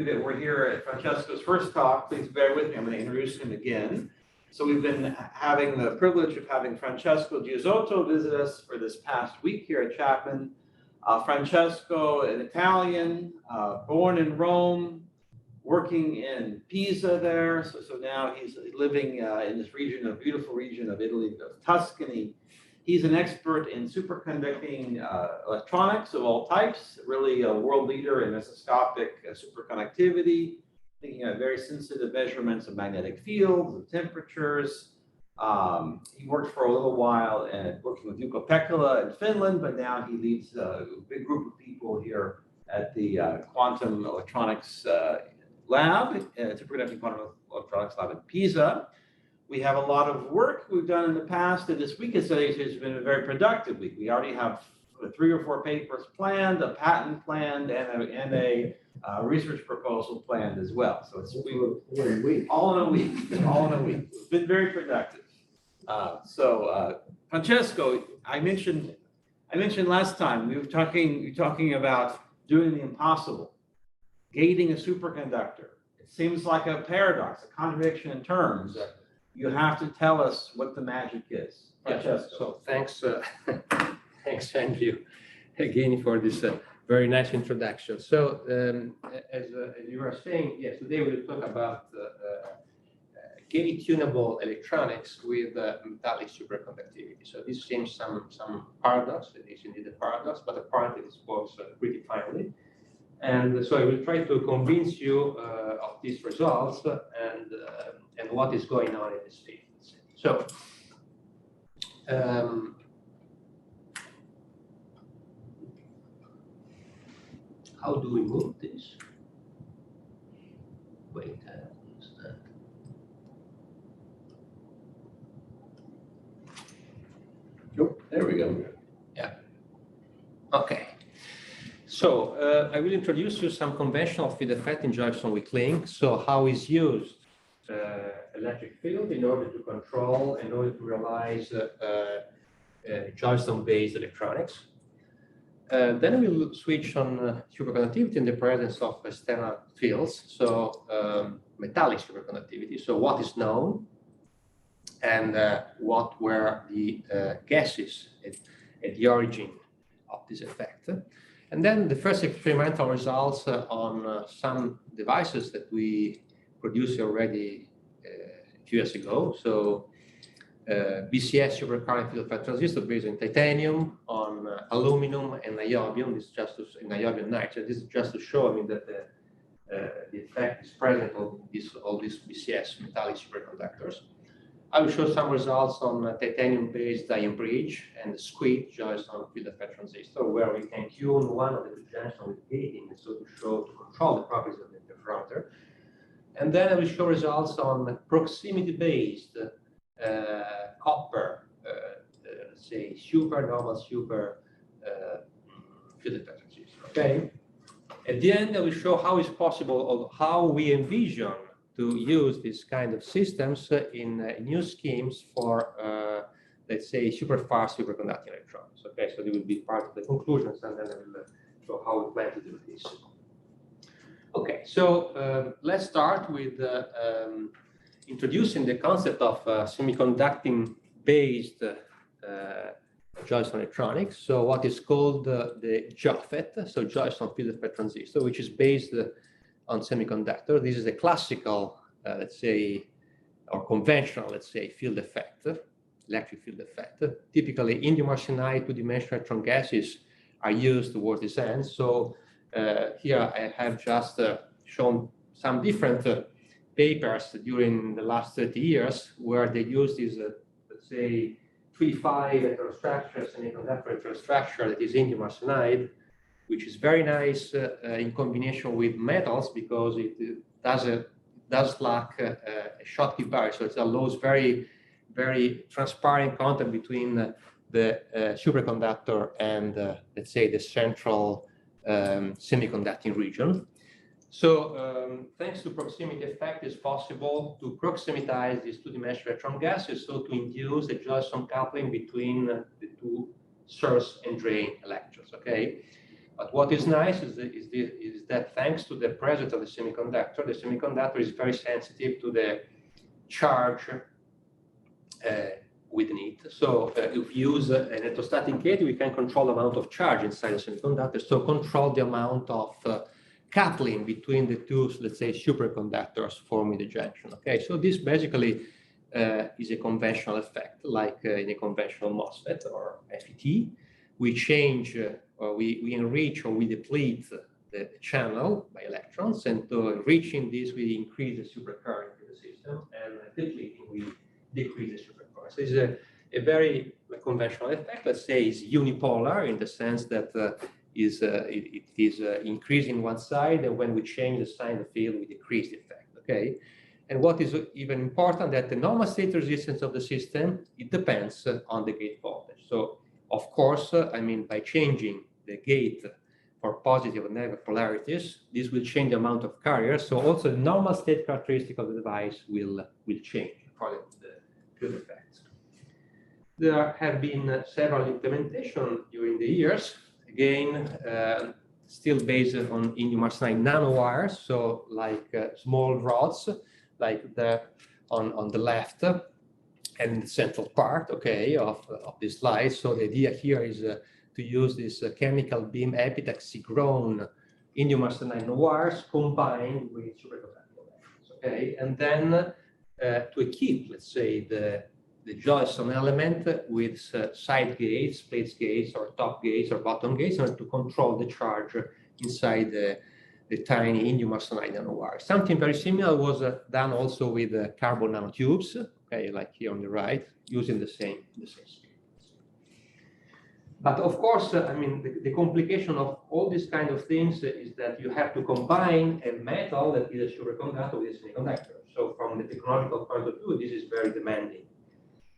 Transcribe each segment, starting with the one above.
That we're here at Francesco's first talk. Please bear with me. I'm going to introduce him again. So we've been having the privilege of having Francesco Giazotto visit us for this past week here at Chapman. Francesco, an Italian, born in Rome, working in Pisa there. So now he's living in this region, a beautiful region of Italy, of Tuscany. He's an expert in superconducting electronics of all types, really a world leader in mesoscopic superconductivity, thinking of very sensitive measurements of magnetic fields, of temperatures. He worked for a little while working with Juha Pekala in Finland, but now he leads a big group of people here at the Quantum Electronics Lab, Superconducting Quantum Electronics Lab in Pisa. We have a lot of work we've done in the past, and this week has been a very productive week. We already have 3 or 4 papers planned, a patent planned, and a research proposal planned as well. So it's all in a week. It's been very productive. Francesco, I mentioned last time we were talking about doing the impossible, gating a superconductor. It seems like a paradox, a contradiction in terms. You have to tell us what the magic is. Francesco. Yeah, so thanks, Andrew, again for this very nice introduction. So as you were saying, yes, today we'll talk about gate-tunable electronics with metallic superconductivity. So this seems some paradox. It is indeed a paradox, but apparently this works pretty finely. And so I will try to convince you of these results and what is going on in this field. So, how do we move this? Wait, understand. Oh, there we go. Yeah. Okay. So I will introduce you some conventional field effect in Josephson-Wickling. So how is used electric field in order to control, in order to realize Josephson-based electronics. Then we will switch on superconductivity in the presence of external fields. So metallic superconductivity. So what is known and what were the gases at the origin of this effect. And then the first experimental results on some devices that we produced already a few years ago. So BCS supercurrent field effect transistor based on titanium, on aluminum and niobium. This is just to, niobium nitride. This is just to show, that the effect is present on all these BCS metallic superconductors. I will show some results on titanium-based Dayem bridge and the squid Josephson field effect transistor, where we can tune one of the two junctions with gating, so to control the properties of the interferometer. And then I will show results on proximity-based copper, say super normal super field effect transistor. Okay. At the end, I will show how it's possible, or how we envision to use this kind of systems in new schemes for, let's say, super fast superconducting electrons. Okay, so they will be part of the conclusions, and then I will show how we plan to do this. Okay, so let's start with introducing the concept of semiconducting-based Josephson electronics. So what is called the JOFET, so Josephson field effect transistor, which is based on semiconductor. This is a classical, let's say, or conventional, let's say, field effect, electric field effect. Typically, indium arsenide two-dimensional electron gases are used towards this end. So here I have just shown some different papers during the last 30 years where they use this, let's say, 3-5 electrostructure, semiconductor electrostructure that is indium arsenide, which is very nice in combination with metals because it does lack a Schottky barrier, so it allows very, very transparent contact between the superconductor and let's say the central semiconducting region. So thanks to proximity effect, it's possible to proximitize these two-dimensional electron gases, so to induce a Josephson coupling between the two source and drain electrons. Okay. But what is nice is that thanks to the presence of the semiconductor is very sensitive to the charge within it. So if we use an electrostatic gate, we can control the amount of charge inside the semiconductor, so control the amount of coupling between the two, let's say, superconductors forming the junction. Okay, so this basically is a conventional effect, like in a conventional MOSFET or FET. We change, or we enrich or we deplete the channel by electrons, and enriching this, we increase the supercurrent in the system, and depleting, we decrease the supercurrent. So it's a very conventional effect. Let's say it's unipolar in the sense that it is increasing one side, and when we change the sign of the field, we decrease the effect. Okay. And what is even important, that the normal state resistance of the system, it depends on the gate voltage. So, of course, I mean, by changing the gate for positive and negative polarities, this will change the amount of carriers. So also the normal state characteristic of the device will change according to the field effects. There have been several implementations during the years. Again, still based on indium arsenide nanowires, so like small rods, like on the left and the central part, okay, of this slide. So the idea here is to use this chemical beam epitaxy grown indium arsenide nanowires combined with superconducting electrons, okay, and then to equip, let's say, the Josephson element with side gates, plate gates, or top gates, or bottom gates, in order to control the charge inside the tiny indium arsenide nanowire. Something very similar was done also with carbon nanotubes, okay, like here on the right, using the same speed. But of course, I mean, the complication of all these kind of things is that you have to combine a metal that is a superconductor with a semiconductor. So from the technological point of view, this is very demanding.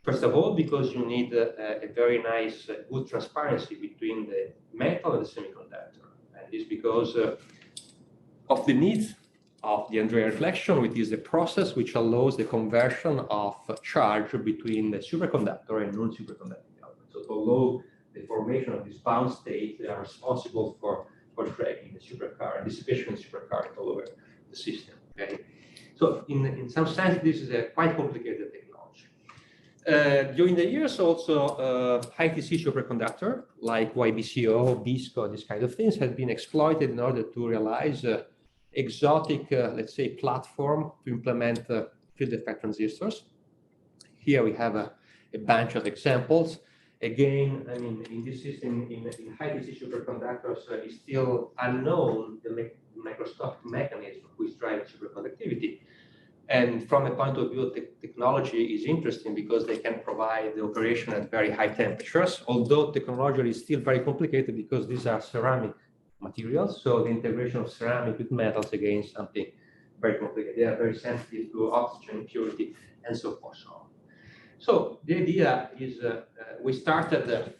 First of all, because you need a very nice, good transparency between the metal and the semiconductor. And this because of the need of the Andrea reflection, which is a process which allows the conversion of charge between the superconductor and non-superconducting elements. So to allow the formation of this bound state, they are responsible for dragging the supercurrent, dissipation of supercurrent all over the system. Okay, so in some sense, this is a quite complicated technology. During the years, also high-TC superconductor like YBCO, BISCO, these kind of things have been exploited in order to realize exotic, let's say, platform to implement field effect transistors. Here we have a bunch of examples. Again, I mean, in this system, in high-TC superconductors, is still unknown the microscopic mechanism which drives superconductivity. And from a point of view, technology is interesting because they can provide the operation at very high temperatures, although technology is still very complicated because these are ceramic materials. So the integration of ceramic with metals, again, is something very complicated. They are very sensitive to oxygen impurity and so forth. So the idea is we started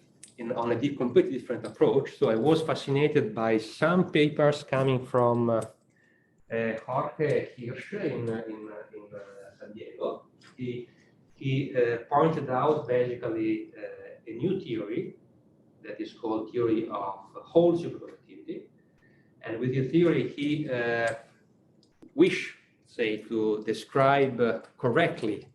on a completely different approach. So I was fascinated by some papers coming from Jorge Hirsch in San Diego. He pointed out basically a new theory that is called theory of whole superconductivity. And with the theory, he wished, say, to describe correctly,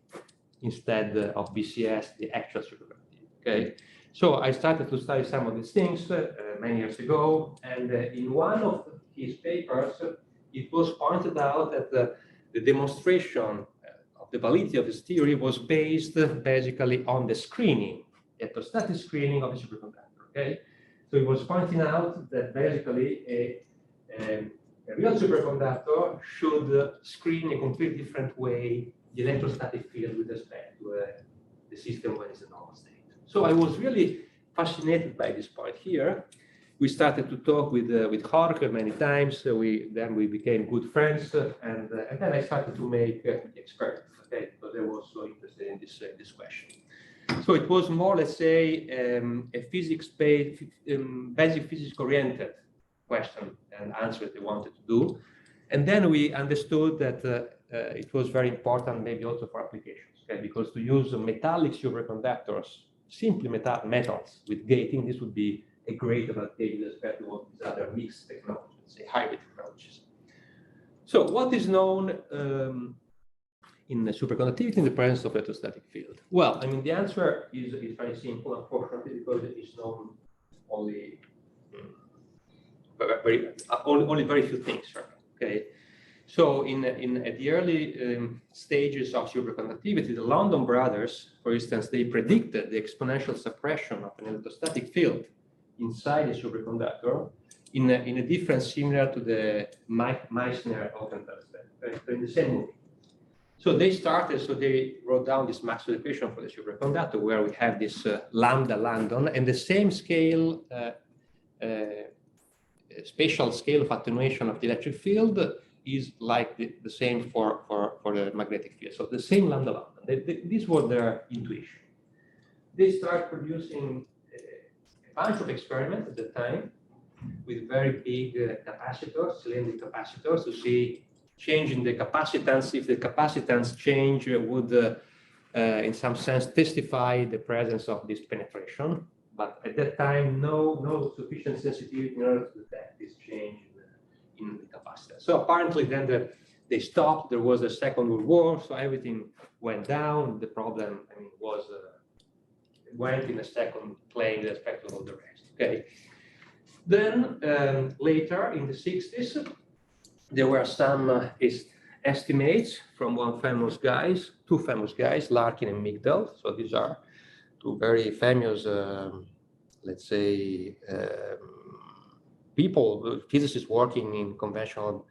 instead of BCS, the actual superconductivity. Okay, so I started to study some of these things many years ago, and in one of his papers, it was pointed out that the demonstration of the validity of his theory was based basically on the screening, electrostatic screening of the superconductor. Okay, so he was pointing out that basically a real superconductor should screen in a completely different way the electrostatic field with respect to the system when it's a normal state. So I was really fascinated by this point here. We started to talk with Jorge many times. Then we became good friends, and then I started to make experiments. Okay, because I was so interested in this question. So it was more, let's say, a physics-based, basic physics-oriented question and answer that they wanted to do. And then we understood that it was very important, maybe also for applications, okay? Because to use metallic superconductors, simply metals with gating, this would be a great advantage with respect to all these other mixed technologies, let's say hybrid technologies. So what is known in the superconductivity in the presence of electrostatic field? Well, I mean, the answer is very simple, unfortunately, because it is known only only very few things, right? Okay. So at the early stages of superconductivity, the London brothers, for instance, they predicted the exponential suppression of an electrostatic field inside a superconductor in a difference similar to the Meissner-Ochsenfeld, in the same movie. So they wrote down this Maxwell equation for the superconductor, where we have this lambda London, and the same scale, spatial scale of attenuation of the electric field is like the same for the magnetic field. So the same lambda London. This was their intuition. They start producing a bunch of experiments at the time with very big capacitors, cylindric capacitors, to see change in the capacitance. If the capacitance change would, in some sense, testify the presence of this penetration. But at that time, no sufficient sensitivity in order to detect this change in the capacitance. So apparently then they stopped. There was a Second World War, so everything went down. The problem, I mean, was went in a second plane with respect to all the rest. Okay. Then later in the 60s, there were some estimates from two famous guys, Larkin and Migdal. So these are two very famous, let's say, people, physicists working in conventional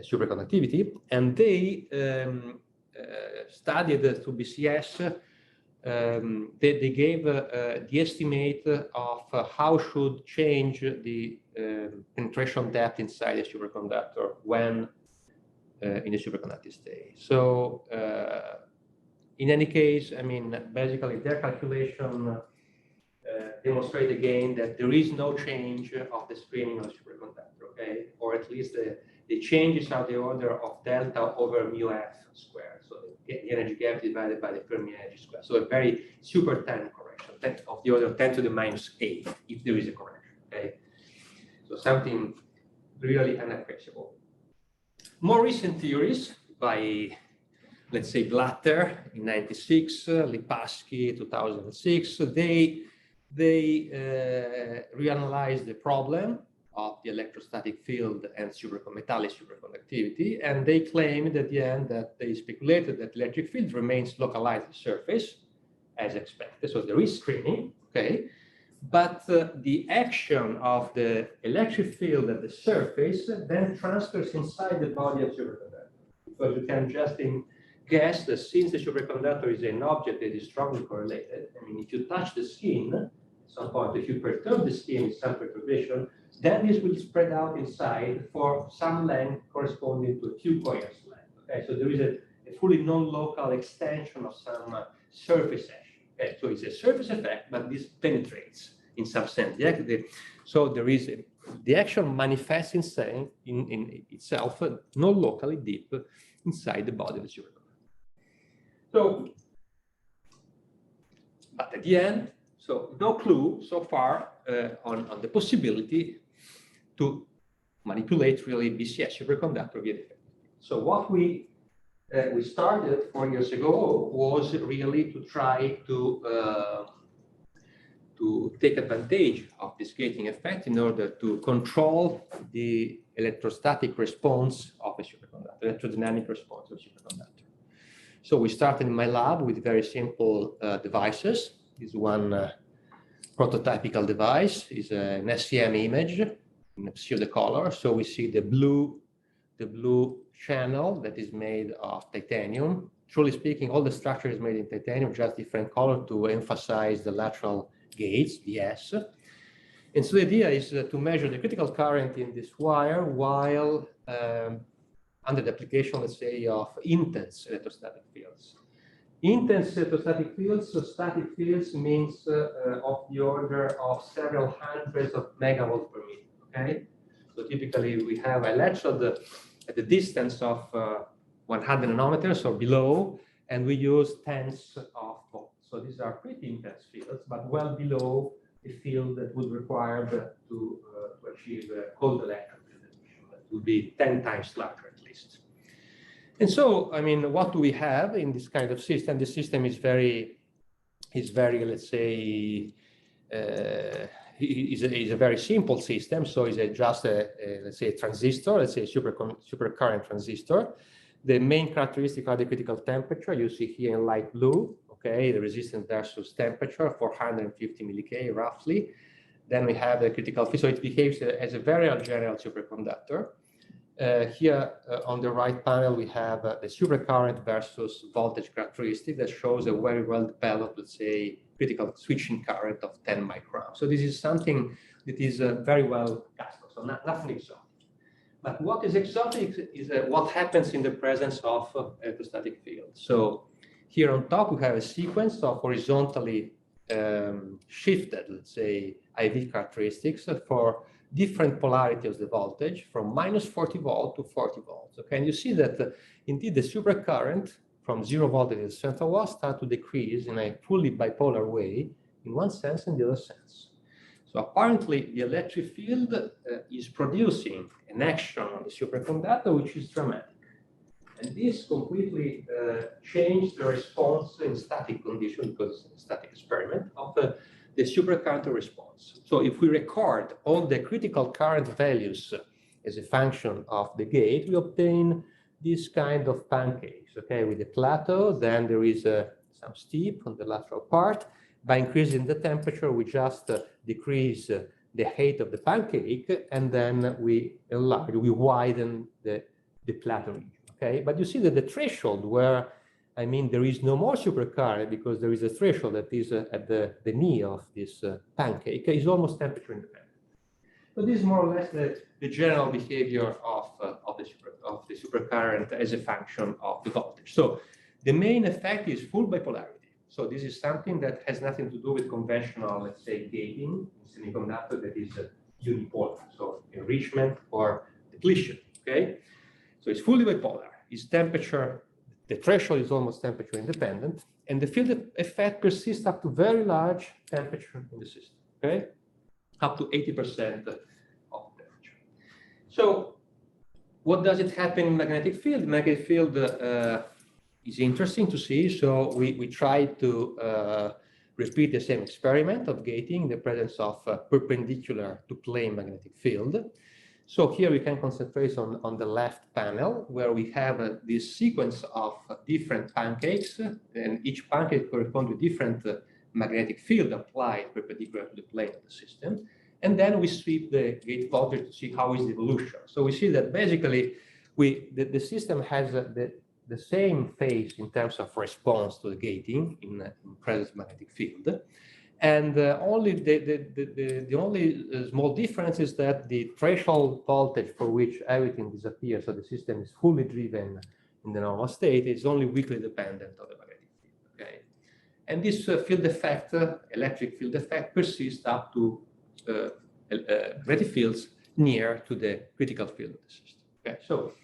superconductivity, and they studied through BCS. They gave the estimate of how should change the penetration depth inside a superconductor when in a superconducting state. So in any case, I mean, basically their calculation demonstrate again that there is no change of the screening of the superconductor, okay? Or at least the changes are the order of delta over mu f squared. So the energy gap divided by the Fermi energy square. So a very super tiny correction of the order of 10 to the minus 8, if there is a correction, okay? So something really unappreciable. More recent theories by, let's say, Blatter in 96, Lipasky 2006, they reanalyzed the problem of the electrostatic field and metallic superconductivity, and they claimed at the end that they speculated that electric field remains localized at the surface as expected, so there is screening, okay, but the action of the electric field at the surface then transfers inside the body of superconductor, because you can just guess that since the superconductor is an object that is strongly correlated, I mean, if you touch the skin at some point, if you perturb the skin with some perturbation, then this will spread out inside for some length corresponding to a few coherence length. Okay, so there is a fully non-local extension of some surface action. Okay, so it's a surface effect, but this penetrates in some sense. So there is the action manifests in itself, not locally deep inside the body of the superconductor. So, but at the end, so no clue so far on the possibility to manipulate really BCS superconductor via defective. So what we started 4 years ago was really to try to take advantage of this gating effect in order to control the electrostatic response of a superconductor, electrodynamic response of a superconductor. So we started in my lab with very simple devices. This one prototypical device is an SEM image in a pseudo color. So we see the blue channel that is made of titanium. Truly speaking, all the structure is made in titanium, just different color to emphasize the lateral gates, the S. And so the idea is to measure the critical current in this wire while under the application, let's say, of intense electrostatic fields. Intense electrostatic fields, so static fields means of the order of several hundreds of megavolts per minute, okay? So typically we have electrode at the distance of 100 nanometers or below, and we use tens of volts. So these are pretty intense fields, but well below a field that would require to achieve a cold electron field emission. That would be 10 times larger at least. And so, I mean, what do we have in this kind of system? The system is very, let's say, is a very simple system. So it's just let's say a transistor, let's say a supercurrent transistor. The main characteristic are the critical temperature. You see here in light blue, okay, the resistance versus temperature, 450 milli-K roughly. Then we have the critical field. So it behaves as a very general superconductor. Here on the right panel, we have the supercurrent versus voltage characteristic that shows a very well developed, let's say, critical switching current of 10 microns. So this is something that is very well custom, so nothing exotic. But what is exotic is what happens in the presence of electrostatic field. So here on top, we have a sequence of horizontally shifted, let's say, IV characteristics for different polarity of the voltage from minus 40 volt to 40 volts. Okay, and you see that indeed the supercurrent from 0 voltage to the central wall start to decrease in a fully bipolar way in one sense and the other sense. So apparently the electric field is producing an action on the superconductor which is dramatic. And this completely changed the response in static condition, because it's a static experiment, of the superconductor response. So if we record all the critical current values as a function of the gate, we obtain this kind of pancakes, okay, with a plateau. Then there is some steep on the lateral part. By increasing the temperature, we just decrease the height of the pancake, and then we enlarge, we widen the plateau region, okay? But you see that the threshold where, I mean, there is no more supercurrent because there is a threshold that is at the knee of this pancake is almost temperature independent. So this is more or less the general behavior of the supercurrent as a function of the voltage. So the main effect is full bipolarity. So this is something that has nothing to do with conventional, let's say, gating in semiconductor that is unipolar, so enrichment or depletion, okay? So it's fully bipolar. It's temperature, the threshold is almost temperature independent, and the field effect persists up to very large temperature in the system, okay? Up to 80% of temperature. So what does it happen in magnetic field? Magnetic field is interesting to see. So we try to repeat the same experiment of gating in the presence of perpendicular to plane magnetic field. So here we can concentrate on the left panel, where we have this sequence of different pancakes, and each pancake corresponds to different magnetic field applied perpendicular to the plane of the system. And then we sweep the gate voltage to see how is the evolution. So we see that basically the system has the same phase in terms of response to the gating in presence magnetic field. And only the only small difference is that the threshold voltage for which everything disappears, so the system is fully driven in the normal state, is only weakly dependent on the magnetic field. Okay, and this field effect, electric field effect, persists up to magnetic fields near to the critical field of the system. Okay, so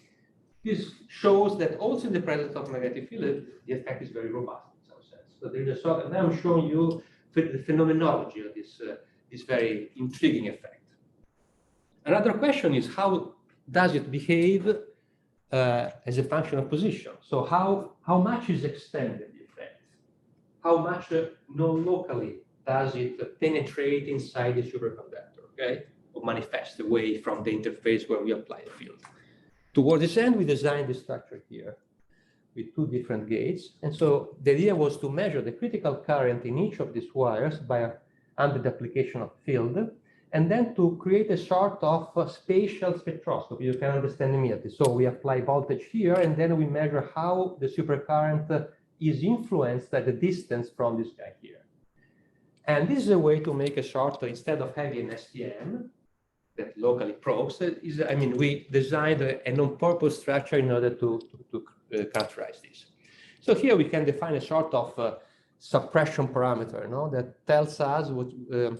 this shows that also in the presence of magnetic field, the effect is very robust in some sense. So there is a sort of, and I'm showing you the phenomenology of this very intriguing effect. Another question is, how does it behave as a function of position? So how much is extended the effect? How much non-locally does it penetrate inside the superconductor, okay, or manifest away from the interface where we apply the field? Toward this end, we designed the structure here with two different gates. And so the idea was to measure the critical current in each of these wires under the application of field, and then to create a sort of spatial spectroscopy. You can understand immediately. So we apply voltage here, and then we measure how the supercurrent is influenced at the distance from this guy here. And this is a way to make a sort of, instead of having an STM that locally probes, we designed a on-purpose structure in order to characterize this. So here we can define a sort of suppression parameter, that tells us, what,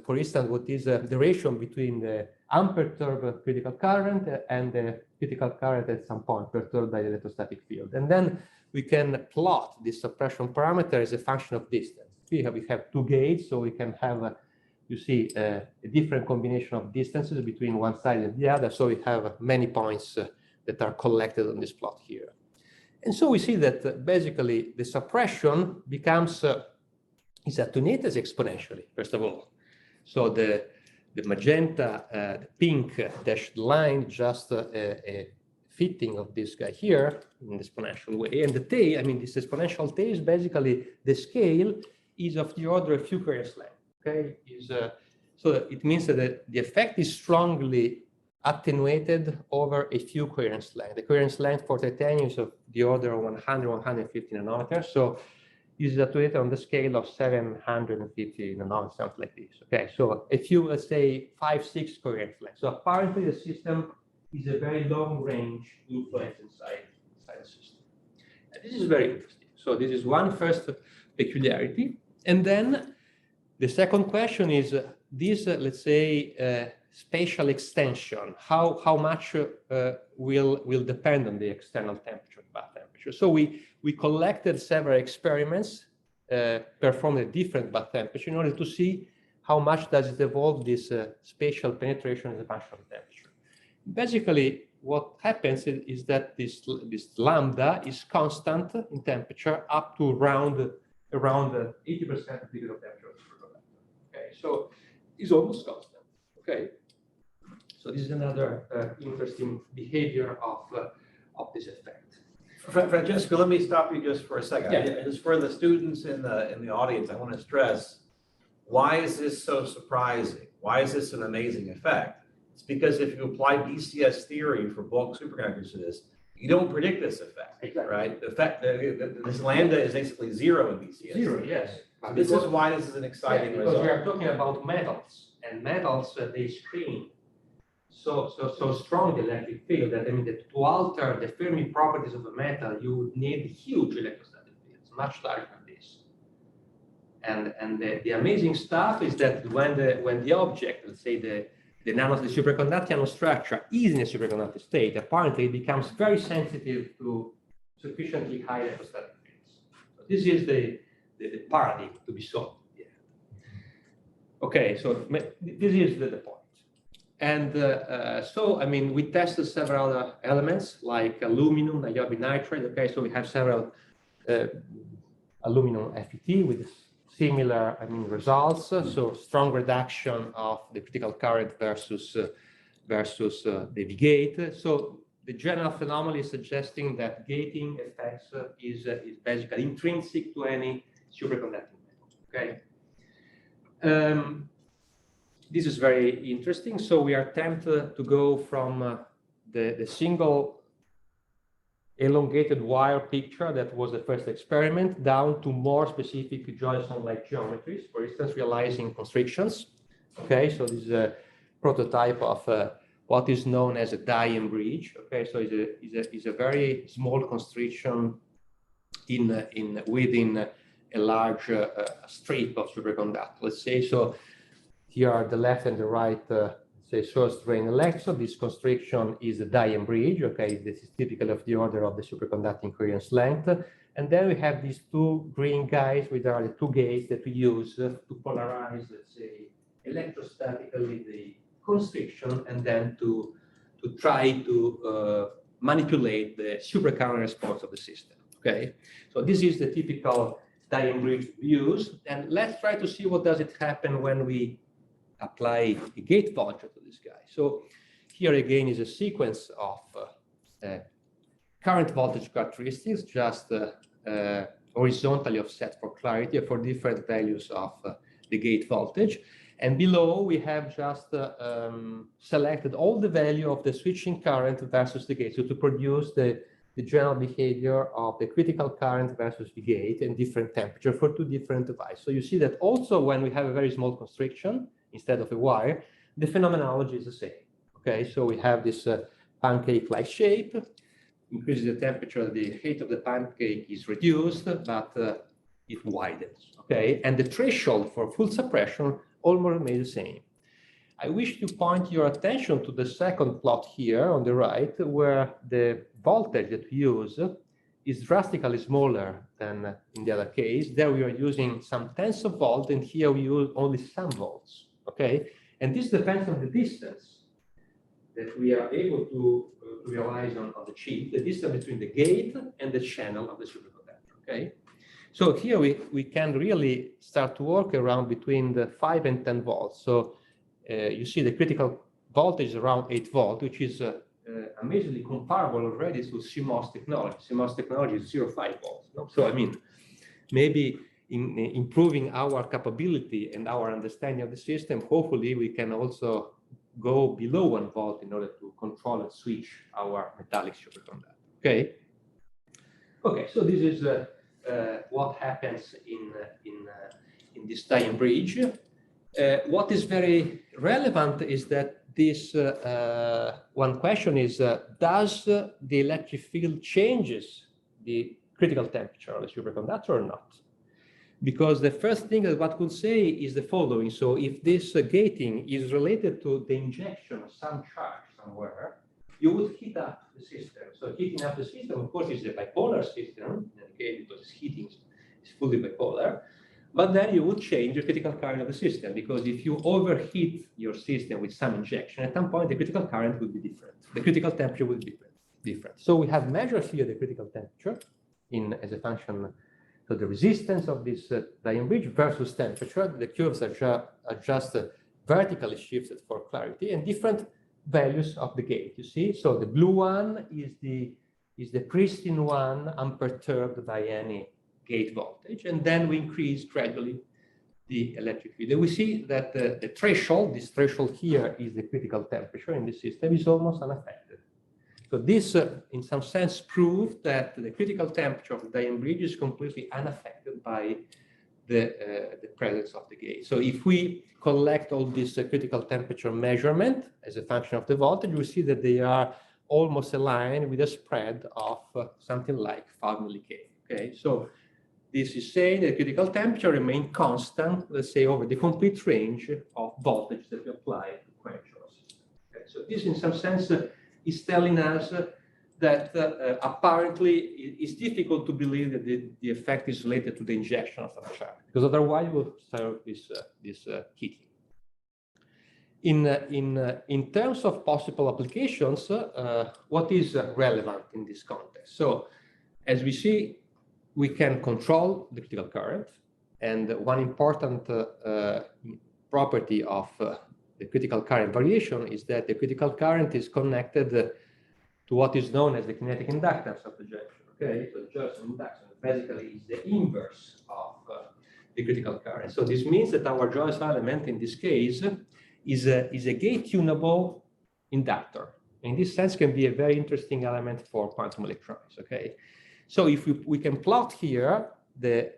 for instance, what is the ratio between the unperturbed critical current and the critical current at some point perturbed by the electrostatic field. And then we can plot this suppression parameter as a function of distance. Here we have two gates, so we can have you see a different combination of distances between one side and the other. So we have many points that are collected on this plot here. And so we see that basically the suppression becomes is attenuated exponentially, first of all. So the magenta, the pink dashed line, just a fitting of this guy here in an exponential way. And the tail, I mean, this exponential tail is basically the scale is of the order of few coherence length. Okay, so it means that the effect is strongly attenuated over a few coherence length. The coherence length for titanium is of the order of 100, 150 nanometers. So it is attenuated on the scale of 750 nanometers, something like this. Okay, so a few, let's say 5, 6 coherence length. So apparently the system is a very long range influence inside the system. And this is very interesting. So this is one first peculiarity. And then the second question is this, let's say, spatial extension, how much will depend on the external temperature, bath temperature. So we collected several experiments, performed at different bath temperature in order to see how much does it evolve this spatial penetration as a function of temperature. Basically, what happens is that this lambda is constant in temperature up to around 80% of the degree of temperature of the superconductor. Okay, so it's almost constant. Okay, so this is another interesting behavior of this effect. Francesco, let me stop you just for a second. Yeah. Just for the students in the audience, I want to stress, why is this so surprising? Why is this an amazing effect? It's because if you apply BCS theory for bulk superconductors to this, you don't predict this effect, exactly. Right? The effect, this lambda is basically zero in BCS. Zero, yes. So this is why this is an exciting because result. we are talking about metals, and metals they screen so strong the electric field that that to alter the Fermi properties of a metal, you would need huge electrostatic fields, much larger than this. And the amazing stuff is that when the object, let's say the superconducting nanostructure is in a superconducting state, apparently it becomes very sensitive to sufficiently high electrostatic fields. So this is the paradigm to be solved. Yeah. Okay, so this is the point. And so, I mean, we tested several other elements like aluminum, niobium nitride. Okay, so we have several aluminum FET with similar, results. So strong reduction of the critical current versus the gate. So the general phenomenon is suggesting that gating effects is basically intrinsic to any superconducting metal. Okay. This is very interesting. So we are tempted to go from the single elongated wire picture that was the first experiment down to more specific Josephson-like geometries, for instance, realizing constrictions. Okay, so this is a prototype of what is known as a Dayem bridge. Okay, so it's a very small constriction within a large strip of superconductor. Let's say so. Here are the left and the right, say, source drain electrode. This constriction is a Dayem bridge. Okay, this is typical of the order of the superconducting coherence length. And then we have these two green guys, which are the two gates that we use to polarize, let's say, electrostatically the constriction, and then to try to manipulate the supercurrent response of the system. Okay, so this is the typical Dayem bridge we use. And let's try to see what does it happen when we apply a gate voltage to this guy. So here again is a sequence of current voltage characteristics, just horizontally offset for clarity for different values of the gate voltage. And below we have just selected all the value of the switching current versus the gate, so to produce the general behavior of the critical current versus the gate and different temperature for two different devices. So you see that also when we have a very small constriction instead of a wire, the phenomenology is the same. Okay, so we have this pancake-like shape. Increases the temperature, the height of the pancake is reduced, but it widens. Okay, and the threshold for full suppression almost remains the same. I wish to point your attention to the second plot here on the right, where the voltage that we use is drastically smaller than in the other case. There we are using some tens of volts, and here we use only some volts. okay? And this depends on the distance that we are able to realize on the chip, the distance between the gate and the channel of the superconductor, okay? So here we can really start to work around between the 5 and 10 volts. So you see the critical voltage is around 8 volts, which is amazingly comparable already to CMOS technology. CMOS technology is 0.5 volts. No? So I mean, maybe in improving our capability and our understanding of the system, hopefully we can also go below 1 volt in order to control and switch our metallic superconductor. Okay. Okay. So this is what happens in this Dayem bridge. What is very relevant is that this one question is: does the electric field changes the critical temperature of the superconductor or not? Because the first thing that one could say is the following. So if this gating is related to the injection of some charge somewhere, you would heat up the system. So heating up the system, of course, is a bipolar system, in any case, because heating is fully bipolar. But then you would change the critical current of the system, because if you overheat your system with some injection, at some point the critical current will be different. The critical temperature will be different. So we have measured here the critical temperature as a function. So the resistance of this Dayem bridge versus temperature, the curves are just vertically shifted for clarity, and different values of the gate, you see? So the blue one is the pristine one, unperturbed by any gate voltage, and then we increase gradually the electric field. And we see that the threshold, this threshold here is the critical temperature in the system, is almost unaffected. So this, in some sense, proved that the critical temperature of the Dayem bridge is completely unaffected by the presence of the gate. So if we collect all this critical temperature measurement as a function of the voltage, we see that they are almost aligned with a spread of something like 5 milli-K. Okay, so this is saying that critical temperature remains constant, let's say, over the complete range of voltage that we apply to quench our system. Okay, so this, in some sense, is telling us that apparently it's difficult to believe that the effect is related to the injection of some charge, because otherwise we'll start this heating. In terms of possible applications, what is relevant in this context? So, as we see, we can control the critical current, and one important property of the critical current variation is that the critical current is connected to what is known as the kinetic inductance of the junction. Okay, so the Josephson inductance basically is the inverse of the critical current. So this means that our Josephson element in this case is a gate-tunable inductor. In this sense, can be a very interesting element for quantum electronics. Okay, so if we can plot here the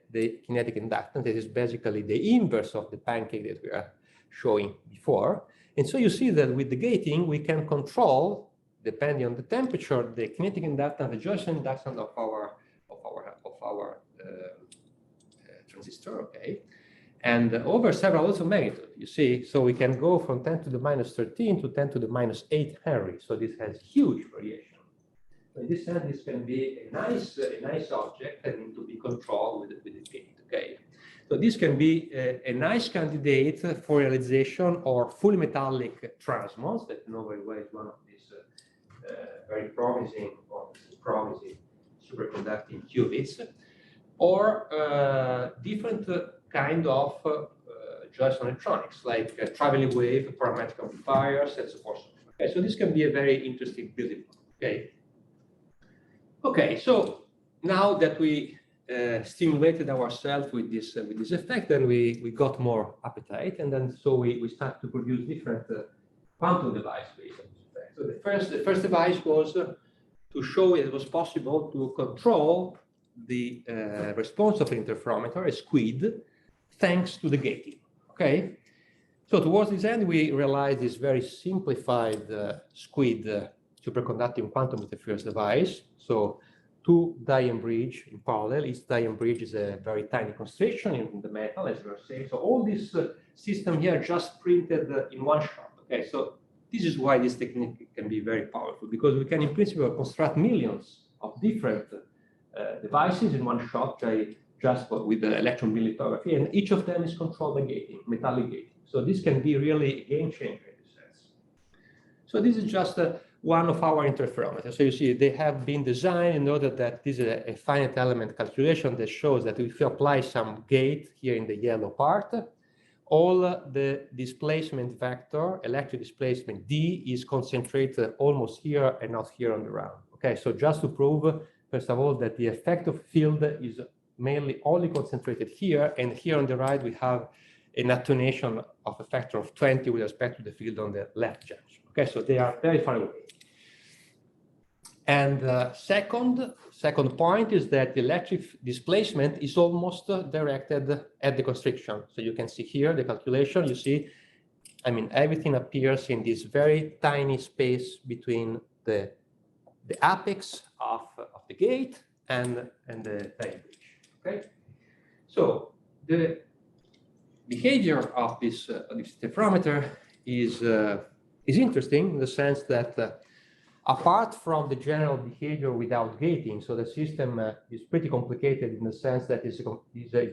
kinetic inductance, that is basically the inverse of the pancake that we are showing before. And so you see that with the gating, we can control, depending on the temperature, the kinetic inductance, the Josephson inductance of our transistor, okay? And over several orders of magnitude, you see, so we can go from 10 to the minus 13 to 10 to the minus 8 Henry. So this has huge variation. So in this sense, this can be a nice object that needs to be controlled with the gate, okay? So this can be a nice candidate for realization or fully metallic transmons that you know very well is one of these very promising superconducting qubits, or different kind of Josephson electronics like traveling wave, parametric amplifiers, and so forth. Okay, so this can be a very interesting building block. Okay. Okay, so now that we stimulated ourselves with this effect, then we got more appetite, and then so we start to produce different quantum devices based on this effect. So the first device was to show it was possible to control the response of the interferometer, a squid, thanks to the gating. Okay, so towards this end, we realized this very simplified squid superconducting quantum interference device. So 2 Dayem bridge in parallel. Each Dayem bridge is a very tiny constriction in the metal, as we were saying. So all this system here just printed in one shot. Okay, so this is why this technique can be very powerful, because we can in principle construct millions of different devices in one shot, just with the electron beam lithography, and each of them is controlled by gating, metallic gating. So this can be really a game changer in this sense. So this is just one of our interferometers. So you see, they have been designed in order that this is a finite element calculation that shows that if you apply some gate here in the yellow part, all the displacement vector, electric displacement D, is concentrated almost here and not here on the round. Okay, so just to prove, first of all, that the effective field is mainly only concentrated here, and here on the right we have an attenuation of a factor of 20 with respect to the field on the left junction. Okay, so they are very far away. And second point is that the electric displacement is almost directed at the constriction. So you can see here the calculation. You see, I mean, everything appears in this very tiny space between the apex of the gate and the Dayem bridge. Okay, so the behavior of this interferometer is interesting in the sense that apart from the general behavior without gating, so the system is pretty complicated in the sense that it's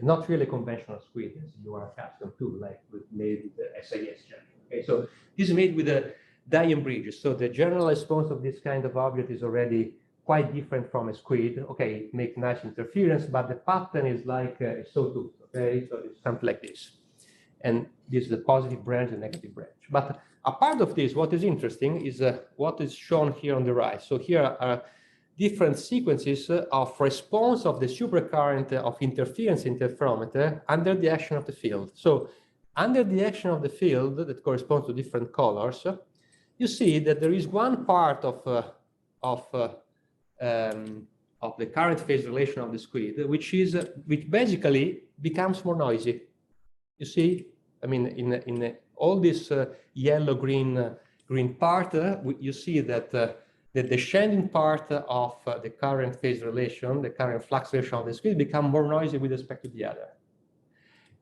not really conventional squid as you are accustomed to, like made with the SAS junction. Okay, so this is made with a Dayem bridge. So the general response of this kind of object is already quite different from a squid. Okay, it makes nice interference, but the pattern is like a sawtooth. Okay, so it's something like this. And this is the positive branch and negative branch. But apart of this, what is interesting is what is shown here on the right. So here are different sequences of response of the supercurrent of interference interferometer under the action of the field. So under the action of the field that corresponds to different colors, you see that there is one part of the current phase relation of the squid, which basically becomes more noisy. You see, I mean, in all this yellow-green part, you see that the descending part of the current phase relation, the current flux relation of the squid, become more noisy with respect to the other.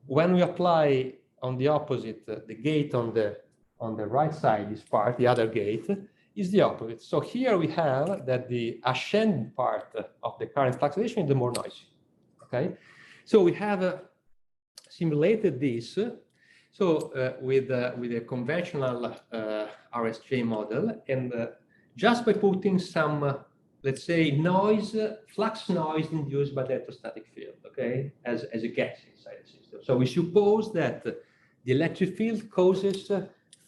When we apply on the opposite, the gate on the right side, this part, the other gate, is the opposite. So here we have that the ascending part of the current flux relation is the more noisy. Okay, so we have simulated this. So with a conventional RSJ model, and just by putting some, let's say, noise, flux noise induced by the electrostatic field, okay, as a guess inside the system. So we suppose that the electric field causes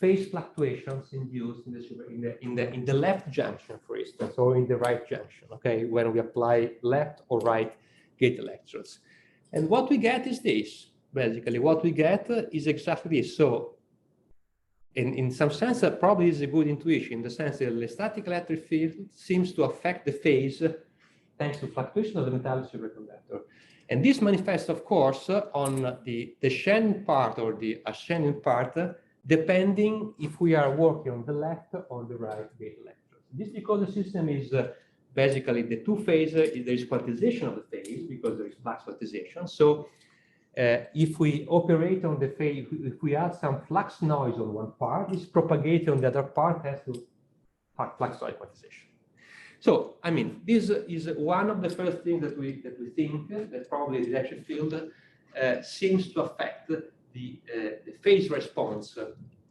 phase fluctuations induced in the left junction, for instance, or in the right junction, okay, when we apply left or right gate electrodes. And what we get is this. Basically, what we get is exactly this. So, in some sense, that probably is a good intuition, in the sense that the static electric field seems to affect the phase thanks to fluctuation of the metallic superconductor. And this manifests, of course, on the descending part or the ascending part, depending if we are working on the left or the right gate electrode. This because the system is basically the two phases, there is quantization of the phase because there is flux quantization. So, if we operate on the phase, if we add some flux noise on one part, this propagating on the other part has to flux noise quantization. So, I mean, this is one of the first things that we think that probably the electric field seems to affect the phase response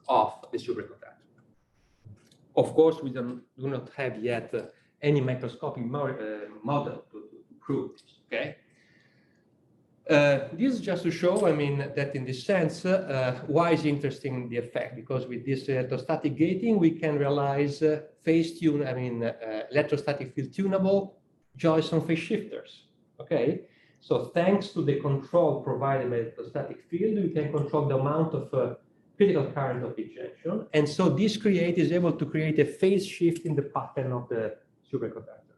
of the superconductor. Of course, we do not have yet any microscopic model to prove this. Okay. This is just to show, I mean, that in this sense, why is interesting the effect? Because with this electrostatic gating, we can realize electrostatic field tunable Josephson phase shifters. Okay, so thanks to the control provided by the electrostatic field, we can control the amount of critical current of each junction, and so this is able to create a phase shift in the pattern of the superconductor.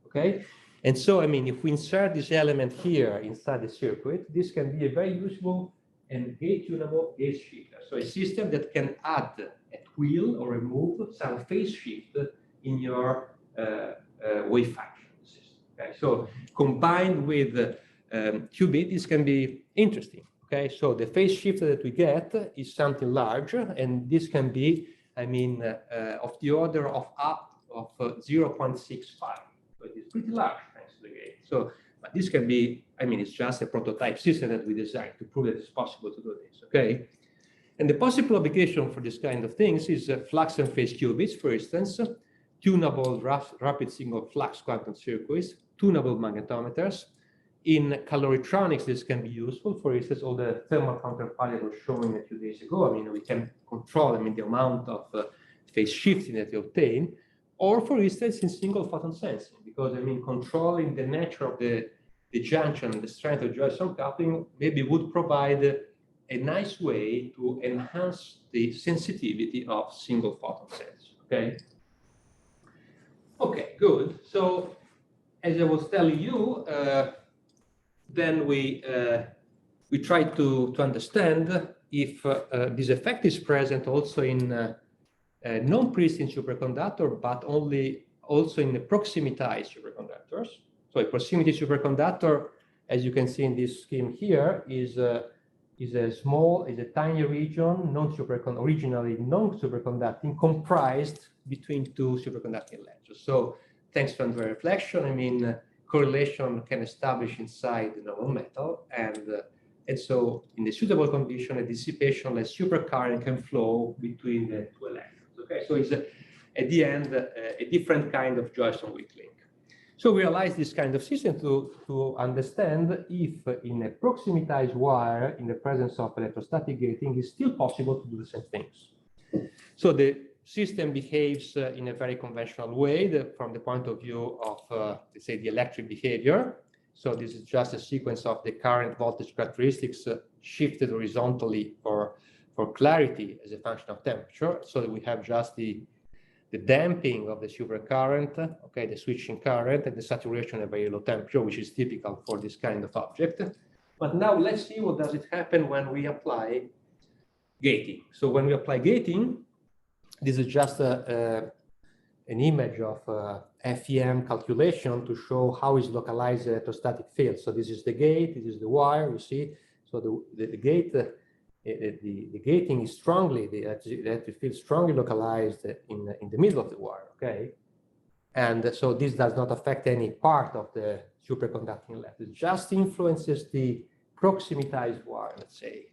Okay. And so, I mean, if we insert this element here inside the circuit, this can be a very useful and gate-tunable gate shifter. So a system that can add at will or remove some phase shift in your wave function system. Okay? So combined with qubit, this can be interesting. Okay, so the phase shift that we get is something larger, and this can be, I mean, of the order of up of 0.65. So it is pretty large thanks to the gate. So, but this can be, I mean, it's just a prototype system that we designed to prove that it's possible to do this, okay? And the possible application for this kind of things is flux and phase qubits, for instance, tunable rapid single flux quantum circuits, tunable magnetometers. In caloritronics, this can be useful. For instance, all the thermal counterpart I was showing a few days ago. I mean, we can control, I mean, the amount of phase shifting that we obtain. Or, for instance, in single photon sensing, because, I mean, controlling the nature of the junction and the strength of Josephson coupling maybe would provide a nice way to enhance the sensitivity of single photon sensing, okay? Okay, good. So, as I was telling you, then we try to understand if this effect is present also in non-pristine superconductor, but also in the proximitized superconductors. So a proximity superconductor, as you can see in this scheme here, is a tiny region, originally non-superconducting, comprised between two superconducting ledgers. So thanks to invariant reflection, I mean, correlation can establish inside the normal metal, and so in the suitable condition, a dissipationless supercurrent can flow between the two electrons. Okay, so it's at the end a different kind of Josephson weak link. So we realize this kind of system to understand if in a proximitized wire, in the presence of electrostatic gating, it's still possible to do the same things. So the system behaves in a very conventional way from the point of view of, let's say, the electric behavior. So this is just a sequence of the current voltage characteristics shifted horizontally for clarity as a function of temperature. So that we have just the damping of the supercurrent, okay, the switching current, and the saturation at very low temperature, which is typical for this kind of object. But now let's see what does it happen when we apply gating. So when we apply gating, this is just an image of FEM calculation to show how is localized the electrostatic field. So this is the gate, this is the wire, you see. So the gate, the gating is strongly, the electric field strongly localized in the middle of the wire, okay? And so this does not affect any part of the superconducting left. It just influences the proximitized wire, let's say.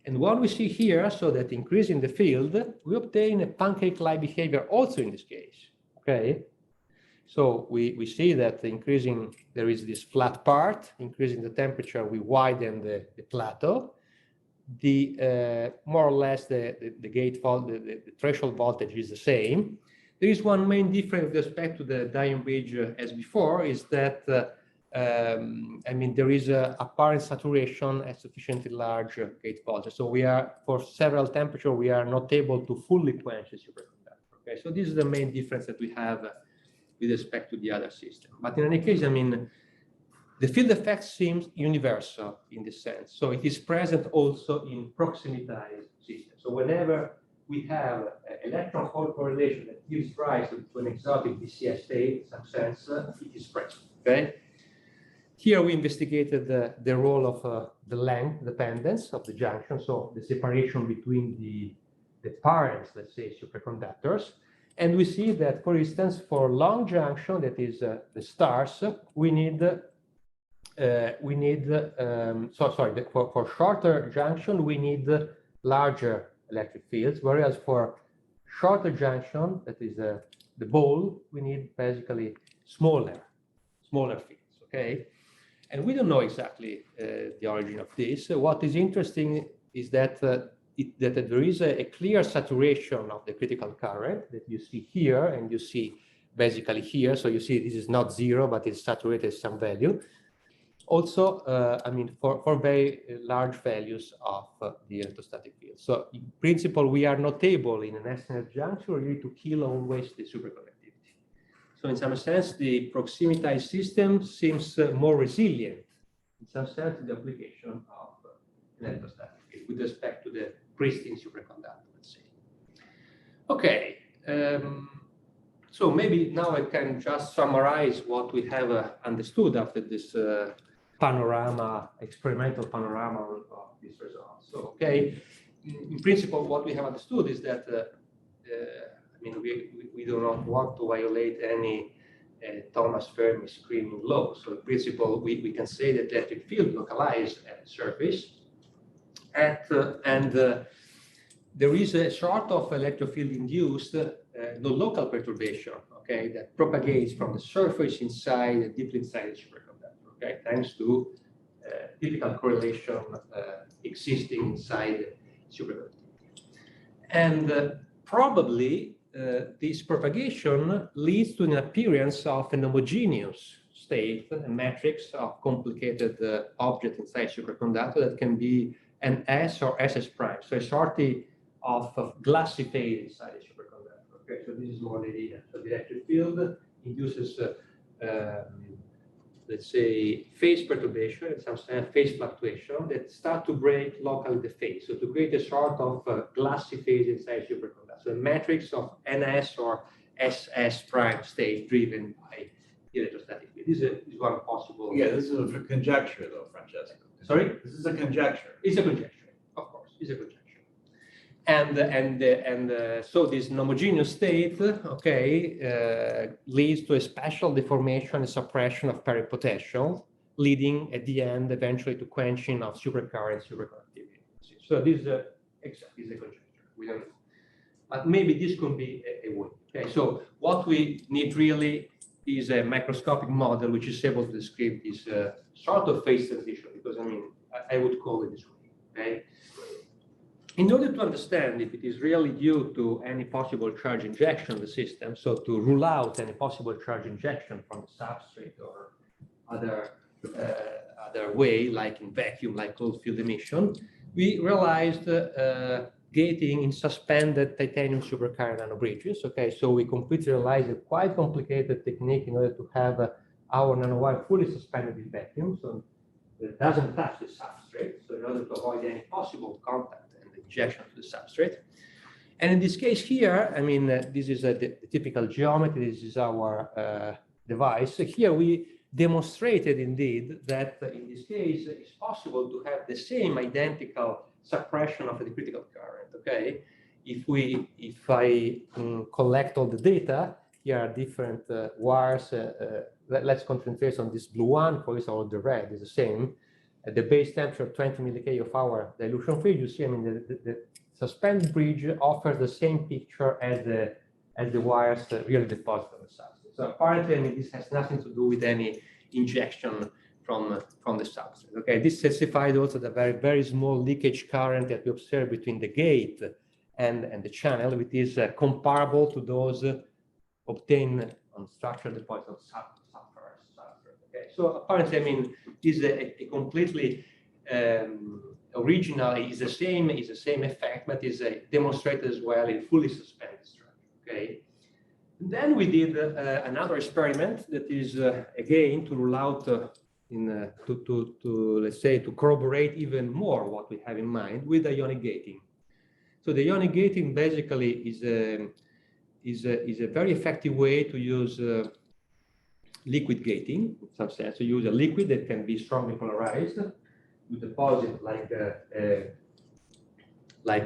And what we see here, so that increasing the field, we obtain a pancake-like behavior also in this case, okay? So we see that there is this flat part, increasing the temperature, we widen the plateau. More or less the gate the threshold voltage is the same. There is one main difference with respect to the Dayem bridge as before, is that I mean, there is a apparent saturation at sufficiently large gate voltage. So we are, for several temperatures, we are not able to fully quench the superconductor. Okay, so this is the main difference that we have with respect to the other system. But in any case, I mean, the field effect seems universal in this sense. So it is present also in proximitized systems. So whenever we have electron hole correlation that gives rise to an exotic DCS state, in some sense, it is present. Okay. Here we investigated the role of the length dependence of the junction, so the separation between the parents, let's say, superconductors. And we see that, for instance, for long junction, that is the stars, for shorter junction, we need larger electric fields, whereas for shorter junction, that is the ball, we need basically smaller fields, okay? And we don't know exactly the origin of this. What is interesting is that, that there is a clear saturation of the critical current that you see here, and you see basically here. So you see this is not zero, but it's saturated at some value. Also, I mean, for very large values of the electrostatic field. So in principle, we are not able in an SNF junction really to kill always the superconductivity. So in some sense, the proximitized system seems more resilient in some sense to the application of electrostatic field with respect to the pristine superconductor, let's say. Okay. So maybe now I can just summarize what we have understood after this experimental panorama of these results. So, okay, in principle, what we have understood is that, I mean, we do not want to violate any Thomas Fermi screening law. So, in principle, we can say that the electric field localized at the surface, and there is a sort of electric field induced local perturbation, okay, that propagates from the surface inside and deeply inside the superconductor, okay, thanks to typical correlation existing inside superconductivity. And probably this propagation leads to an appearance of an homogeneous state, a matrix of complicated object inside superconductor that can be an S or SS prime, so a sort of glassy phase inside the superconductor. Okay, so this is more the idea. So the electric field induces, let's say, phase perturbation and some phase fluctuation that start to break locally the phase. So to create a sort of glassy phase inside superconductor. So a matrix of NS or SS prime state driven by electrostatic field. This is one possible. Yeah, this is a conjecture, though, Francesco. Sorry? This is a conjecture. It's a conjecture, of course. It's a conjecture. And so this homogeneous state, okay, leads to a special deformation and suppression of peripotential, leading at the end eventually to quenching of supercurrent, superconductivity. So this is a conjecture. We don't know. But maybe this could be a way. Okay, so what we need really is a microscopic model which is able to describe this sort of phase transition, because I mean, I would call it this way. Okay. In order to understand if it is really due to any possible charge injection in the system, so to rule out any possible charge injection from the substrate or other way, like in vacuum, like closed field emission, we realized gating in suspended titanium supercurrent nanobridges. Okay, so we completely realized a quite complicated technique in order to have our nanowire fully suspended in vacuum, so it doesn't touch the substrate. So in order to avoid any possible contact injection to the substrate. And in this case here, I mean, this is the typical geometry. This is our device. Here we demonstrated indeed that in this case, it's possible to have the same identical suppression of the critical current, okay? If I collect all the data, here are different wires. Let's concentrate on this blue one, for example, the red is the same. At the base temperature of 20 milli of our dilution field, you see, I mean, the suspended bridge offers the same picture as the wires really deposit on the substrate. So apparently, I mean, this has nothing to do with any injection from the substrate. Okay, this specified also the very small leakage current that we observe between the gate and the channel, which is comparable to those obtained on structural deposits on substrate. Okay, so apparently, I mean, this is a completely original. Is the same effect, but is demonstrated as well in fully suspended structure. Okay. And then we did another experiment that is again to rule out let's say to corroborate even more what we have in mind with ionic gating. So the ionic gating basically is a very effective way to use liquid gating in some sense. So you use a liquid that can be strongly polarized. You deposit like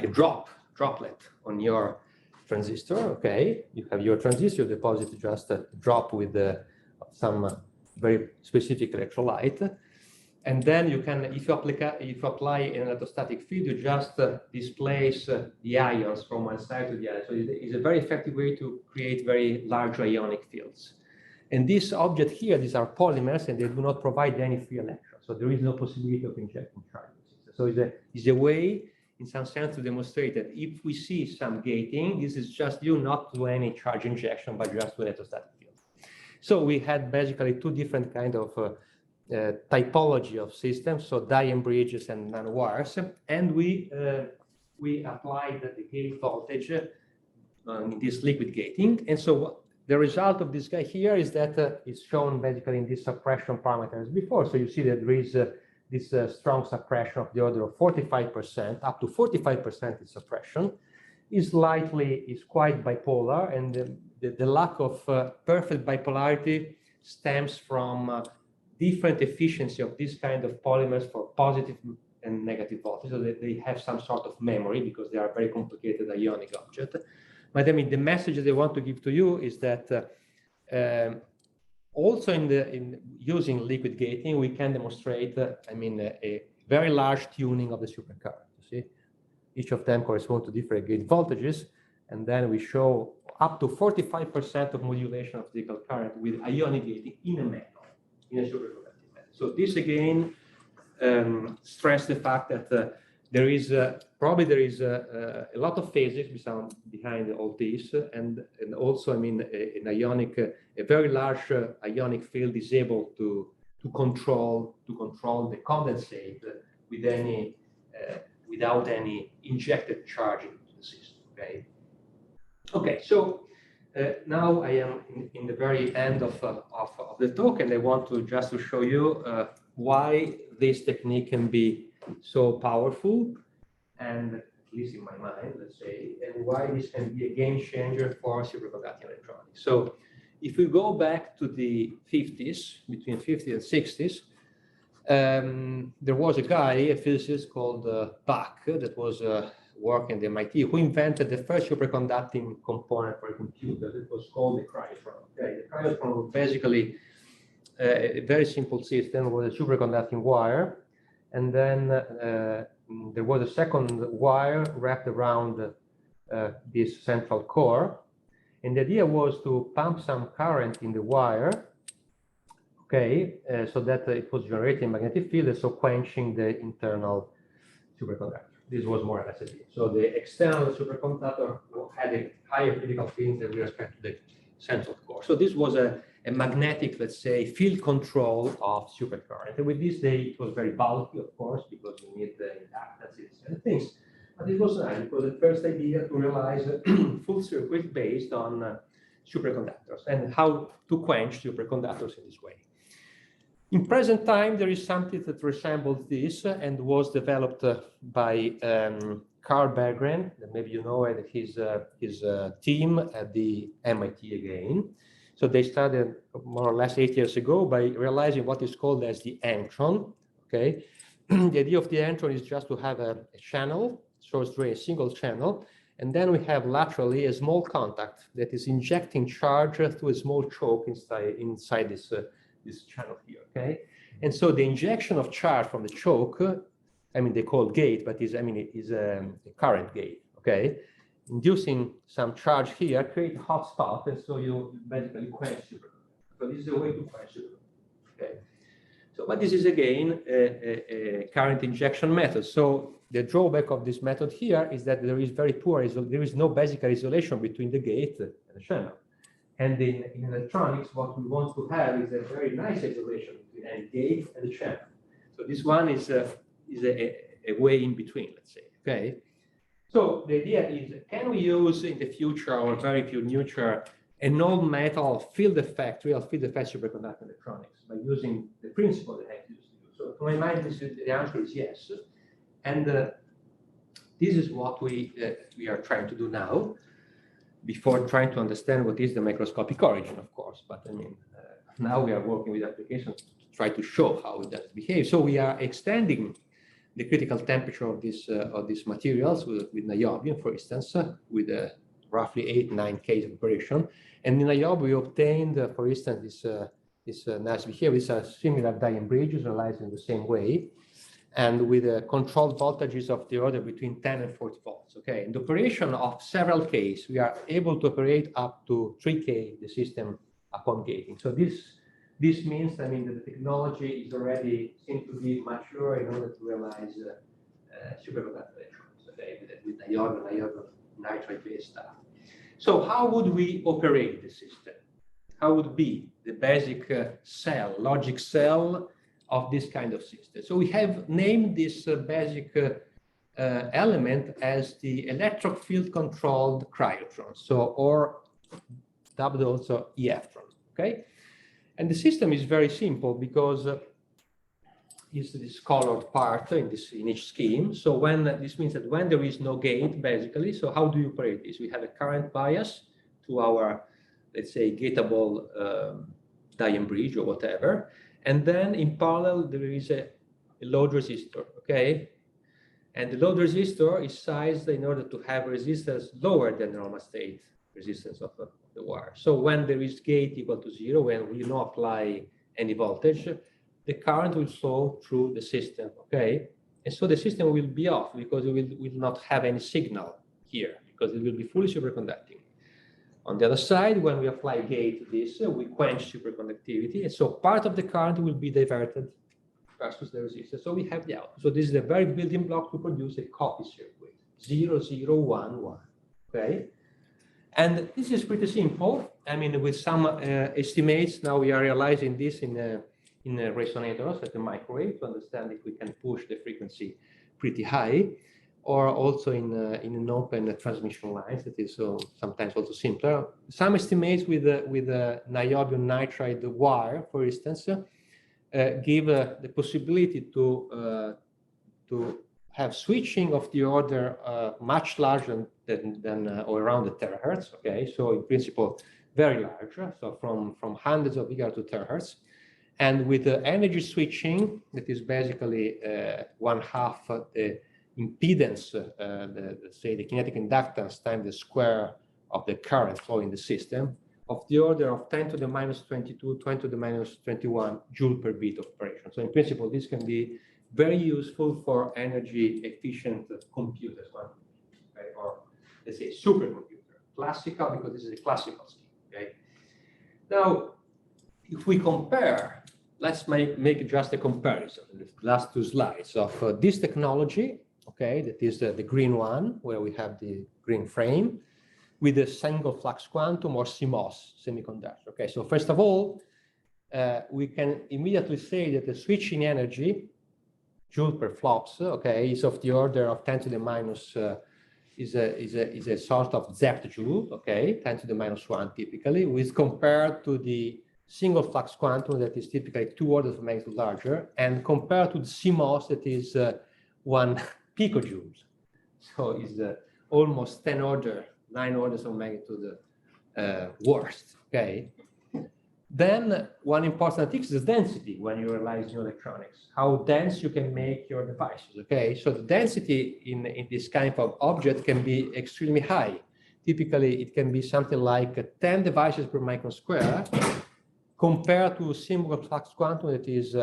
a droplet on your transistor. Okay, you have your transistor. You deposit just a drop with some very specific electrolyte, and then you can, if you apply an electrostatic field, you just displace the ions from one side to the other. So it's a very effective way to create very large ionic fields. And this object here, these are polymers, and they do not provide any free electrons. So there is no possibility of injecting charges. So it's a way, in some sense, to demonstrate that if we see some gating, this is just due not to any charge injection, but just to electrostatic field. So we had basically two different kind of typology of systems, so Dayem bridges and nanowires, and we applied the gate voltage in this liquid gating. And so the result of this guy here is that it's shown basically in this suppression parameters before. So you see that there is this strong suppression of the order of 45%, up to 45% in suppression, is quite bipolar, and the lack of perfect bipolarity stems from different efficiency of this kind of polymers for positive and negative voltage, so that they have some sort of memory because they are very complicated ionic object. But I mean, the message that I want to give to you is that also in using liquid gating, we can demonstrate, I mean, a very large tuning of the supercurrent. You see, Each of them corresponds to different gate voltages. And then we show up to 45% of modulation of electrical current with ionic gating in a metal, in a superconducting metal. So this again stress the fact that there is probably a lot of physics behind all this, and also, I mean, a very large ionic field is able to control the condensate with without any injected charge into the system. Okay, so now I am in the very end of the talk, and I want to just to show you why this technique can be so powerful, and at least in my mind, let's say, and why this can be a game changer for superconducting electronics. So if we go back to the 50s, between 50s and 60s, there was a guy, a physicist called Bach, that was working at MIT, who invented the first superconducting component for a computer. That was called the cryotron. The cryotron was basically a very simple system with a superconducting wire, and then there was a second wire wrapped around this central core, and the idea was to pump some current in the wire, so that it was generating a magnetic field, and so quenching the internal superconductor. This was more or less it. So the external superconductor had a higher critical field with respect to the central core. So this was a magnetic, let's say, field control of supercurrent. And with this, it was very bulky, of course, because you need the inductances and things. But it was nice. It was the first idea to realize a full circuit based on superconductors and how to quench superconductors in this way. In present time, there is something that resembles this and was developed by Carl Berggren, that maybe you know, and his team at the MIT again. So they started more or less 8 years ago by realizing what is called as the antron. The idea of the antron is just to have a channel, source drain, a single channel, and then we have laterally a small contact that is injecting charge through a small choke inside this channel here. And so the injection of charge from the choke, I mean, they call it gate, but it is a current gate. Inducing some charge here, create a hot spot, and so you basically quench superconductor. So this is a way to quench superconductor. So, but this is again a current injection method. So the drawback of this method here is that there is very poor, there is no basic isolation between the gate and the channel. And in electronics, what we want to have is a very nice isolation between a gate and the channel. So this one is a way in between, let's say. So the idea is, can we use in the future, or very future, a non-metal field effect, real field effect superconducting electronics by using the principle that I used to do? So to my mind, the answer is yes. And this is what we are trying to do now, before trying to understand what is the microscopic origin, of course. But I mean, now we are working with applications to try to show how it does behave. So we are extending the critical temperature of these materials with niobium, for instance, with roughly 8-9 K of operation. And in niobium, we obtained, for instance, this nice behavior. These are similar Dayem bridges realized in the same way, and with controlled voltages of the order between 10 and 40 volts. In the operation of several Ks, we are able to operate up to 3 K the system upon gating. So this means, I mean, that the technology is already seems to be mature in order to realize superconductor electrons, with niobium nitride-based stuff. So how would we operate the system? How would be the basic logic cell of this kind of system? So we have named this basic element as the electric field controlled cryotron, or dubbed also EFtron. And the system is very simple because it's this colored part in each scheme. So this means that when there is no gate, basically, so how do you operate this? We have a current bias to our, let's say, gateable Dayem bridge or whatever. And then in parallel, there is a load resistor, And the load resistor is sized in order to have resistance lower than the normal state resistance of the wire. So when there is gate equal to 0, when we don't apply any voltage, the current will flow through the system, And And so the system will be off because it will not have any signal here because it will be fully superconducting. On the other side, when we apply gate to this, we quench superconductivity. And so part of the current will be diverted versus the resistance. So we have the output. So this is the very building block to produce a copy circuit, 0, 0, 1, 1. Okay? And this is pretty simple. I mean, with some estimates, now we are realizing this in resonators at the microwave to understand if we can push the frequency pretty high, or also in an open transmission lines that is sometimes also simpler. Some estimates with niobium nitride wire, for instance, give the possibility to have switching of the order much larger than or around the terahertz. Okay, so in principle very large, so from hundreds of gigahertz to terahertz. And with the energy switching, that is basically 1/2 the impedance, say the kinetic inductance times the square of the current flow in the system, of the order of 10 to the minus 22, 10 to the minus 21 joule per bit of operation. So in principle, this can be very useful for energy efficient computers, okay? Or let's say supercomputer, classical, because this is a classical scheme. Okay. Now, if we compare, let's make just a comparison, the last two slides of this technology, okay, that is the green one, where we have the green frame, with a single flux quantum or CMOS semiconductor. Okay, so first of all, we can immediately say that the switching energy, joule per flops, okay, is of the order of 10 to the minus, is a sort of zeptojoule, okay, 10 to the minus 1 typically, with compared to the single flux quantum that is typically 2 orders of magnitude larger, and compared to the CMOS that is 1 picojoule. So it's almost 9 orders of magnitude worse, okay? Then one important thing is the density when you realize new electronics, how dense you can make your devices, okay? So the density in this kind of object can be extremely high. Typically, it can be something like 10 devices per micron square, compared to a single flux quantum that is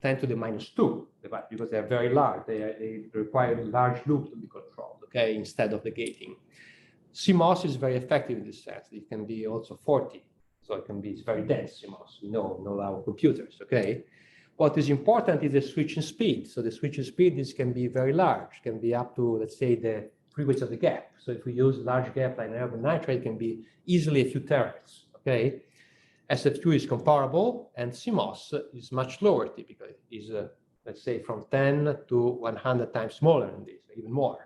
10 to the minus 2, because they're very large. They require large loops to be controlled, okay, instead of the gating. CMOS is very effective in this sense. It can be also 40. So it can be, it's very dense CMOS. We know our computers, okay? What is important is the switching speed. So the switching speed can be very large, can be up to, let's say, the frequency of the gap. So if we use large gap like niobium nitride, it can be easily a few terahertz, okay? SFQ is comparable, and CMOS is much lower typically, is let's say from 10 to 100 times smaller than this, even more.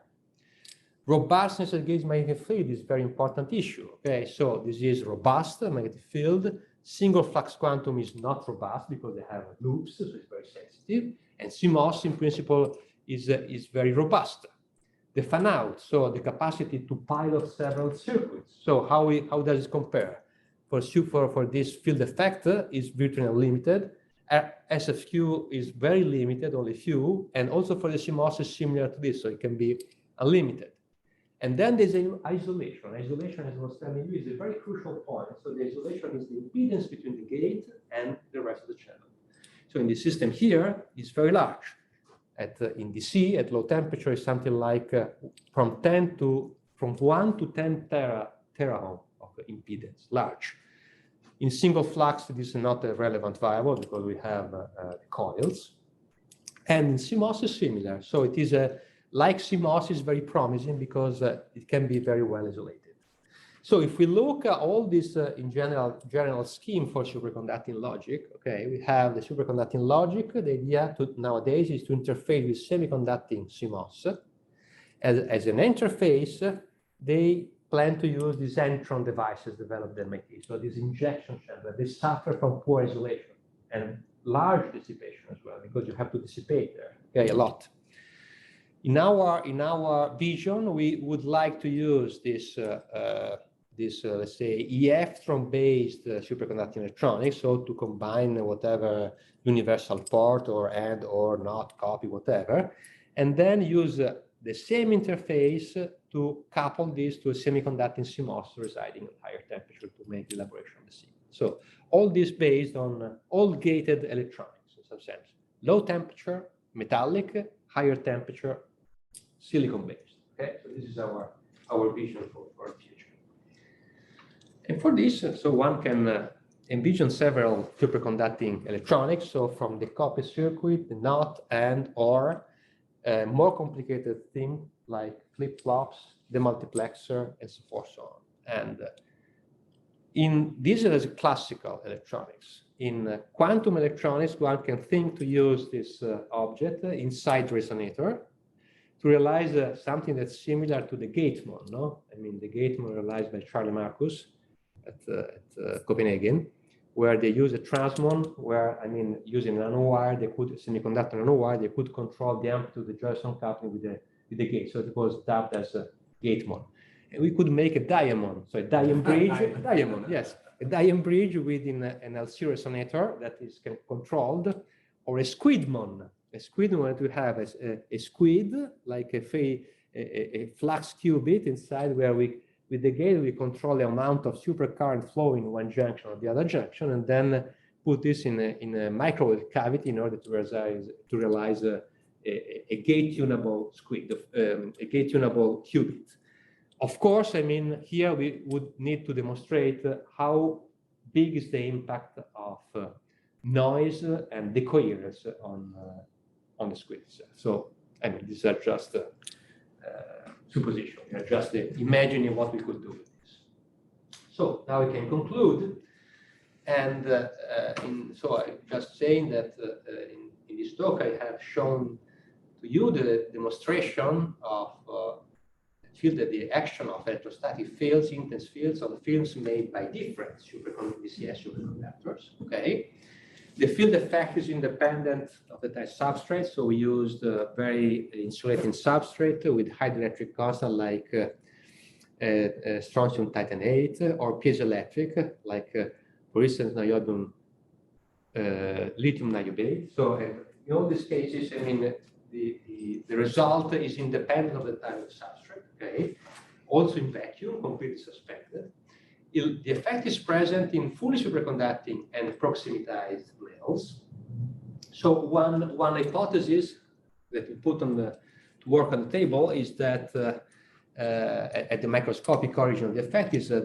Robustness against magnetic field is a very important issue. Okay, so this is robust magnetic field. Single flux quantum is not robust because they have loops, so it's very sensitive. And CMOS in principle is very robust. The fan out, so the capacity to pilot several circuits. So how does it compare? For this field effect is virtually unlimited. SFQ is very limited, only few, and also for the CMOS is similar to this, so it can be unlimited. And then there's isolation. Isolation, as I was telling you, is a very crucial point. So the isolation is the impedance between the gate and the rest of the channel. So in the system here, it's very large. In DC, at low temperature, is something like from 1 to 10 teraohm of impedance, large. In single flux, this is not a relevant variable because we have coils. And in CMOS is similar. So it is like CMOS is very promising because it can be very well isolated. So if we look at all this in general scheme for superconducting logic, okay, we have the superconducting logic. The idea nowadays is to interface with semiconducting CMOS. As an interface, they plan to use these Entron devices developed at MIT. So these injection chambers, they suffer from poor isolation and large dissipation as well, because you have to dissipate there, okay, a lot. In our vision, we would like to use this let's say electron-based superconducting electronics, so to combine whatever universal port or and or not copy, whatever, and then use the same interface to couple this to a semiconducting CMOS residing at higher temperature to make the elaboration of the signal. So all this based on all gated electronics in some sense. Low temperature, metallic, higher temperature, silicon-based. Okay, so this is our vision for the future. And for this, so one can envision several superconducting electronics. So from the copy circuit, the NOT, and or more complicated thing like flip-flops, the multiplexer, and so forth, so on. And these are classical electronics. In quantum electronics, one can think to use this object inside resonator to realize something that's similar to the Gate-mon, no? I mean, the Gate-mon realized by Charlie Marcus at Copenhagen, where they use a transmon, where, I mean, using a nanowire, they could, semiconductor nanowire, they could control the amplitude of the Josephson coupling with the gate. So it was dubbed as a Gate-mon. And we could make a Dayem, so a Dayem bridge, Dayem, yes, a Dayem bridge within an LC resonator that is controlled, or a squid-mon. A squid-mon to have a squid, like a flux qubit inside, where with the gate we control the amount of supercurrent flowing in one junction or the other junction, and then put this in a microwave cavity in order to realize a gate-tunable squid, a gate-tunable qubit. Of course, I mean, here we would need to demonstrate how big is the impact of noise and decoherence on the squid itself. So, I mean, these are just supposition. We are just imagining what we could do with this. So now we can conclude. And so I'm just saying that in this talk, I have shown to you the demonstration of the action of electrostatic fields, intense fields on films made by different superconductors. Okay, the field effect is independent of the type substrate, so we used a very insulating substrate with high dielectric constant like strontium titanate, or piezoelectric like, for instance, niobium lithium niobate. So in all these cases, I mean, the result is independent of the type of substrate. Okay, also in vacuum, completely suspended. The effect is present in fully superconducting and proximitized layers. So one hypothesis that we put to work on the table is that at the microscopic origin of the effect is that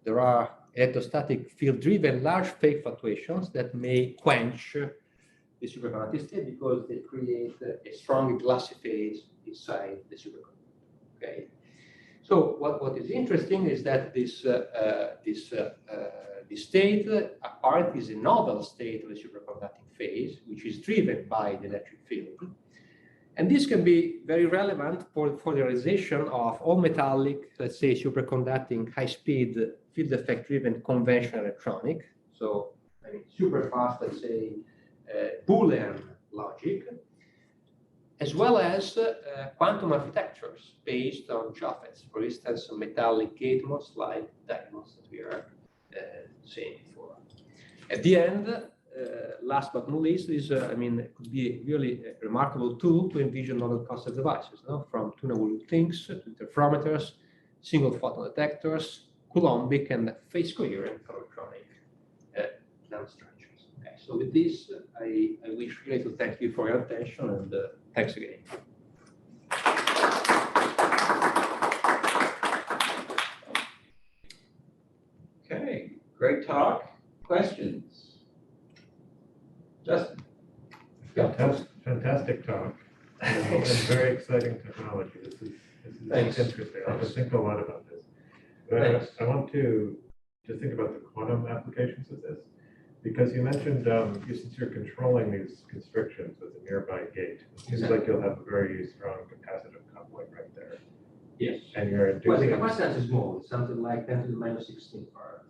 there are electrostatic field-driven large phase fluctuations that may quench the superconducting state because they create a strong glassy phase inside the superconductor. Okay. So what is interesting is that this state apart is a novel state of the superconducting phase, which is driven by the electric field. And this can be very relevant for the realization of all metallic, let's say, superconducting high-speed field effect-driven conventional electronic. So I mean, super fast, let's say, Boolean logic, as well as quantum architectures based on GFETs. For instance, metallic gate-mons like Dayem-mons that we are saying before. At the end, last but not least, is I mean, it could be really a remarkable tool to envision novel concept devices, no? From tunable loop links to interferometers, single photon detectors, Coulombic and phase coherent electronic nanostructures. Okay, so with this, I wish really to thank you for your attention, and thanks again. Okay, great talk. Questions? Justin? Fantastic talk. And very exciting technology. This is interesting. I have to think a lot about this. But I want to think about the quantum applications of this, because you mentioned, since you're controlling these constrictions with a nearby gate, it seems like you'll have a very strong capacitive coupling right there. Yes. And you're inducing. Well, the capacitance is small. It's something like 10 to the minus 16 farads.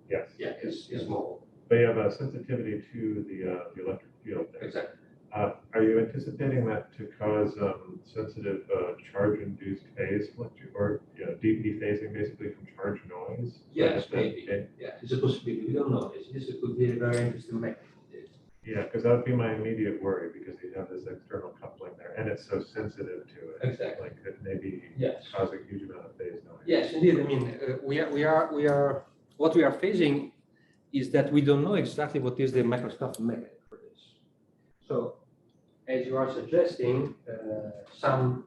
Yes. Yeah, it's small. But you have a sensitivity to the electric field there. Exactly. Are you anticipating that to cause sensitive charge-induced phase fluctuation, or DB phasing basically from charge noise? Yes, maybe. Yeah, it's a possibility. We don't know. This could be a very interesting mechanism. Yeah, because that would be my immediate worry, because you have this external coupling there, and it's so sensitive to it. Exactly. Like it may be Yes. causing a huge amount of phase noise. Yes, indeed. I mean, what we are facing is that we don't know exactly what is the microscopic mechanism for this. So, as you are suggesting, some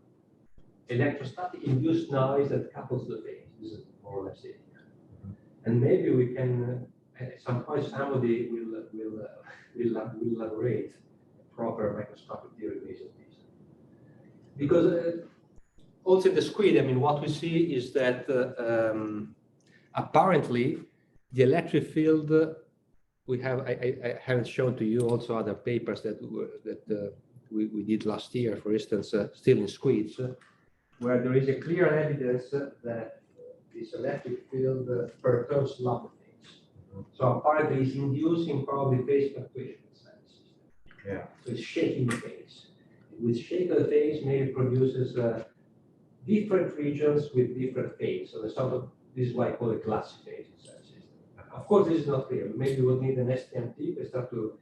electrostatic induced noise that couples the phase. This is more or less it. And maybe we can, at some point, somebody will elaborate a proper microscopic theory based on this. Because also in the squid, I mean, what we see is that apparently the electric field we have. I haven't shown to you also other papers that we did last year, for instance, still in squids, where there is a clear evidence that this electric field perturbs lambda phase. So apparently it's inducing probably phase fluctuation inside the system. Yeah. So it's shaking the phase. With shake of the phase, maybe produces different regions with different phase. So the sort of, this is why I call it classic phase inside the system. Of course, this is not clear. Maybe we'll need an STMT to start to,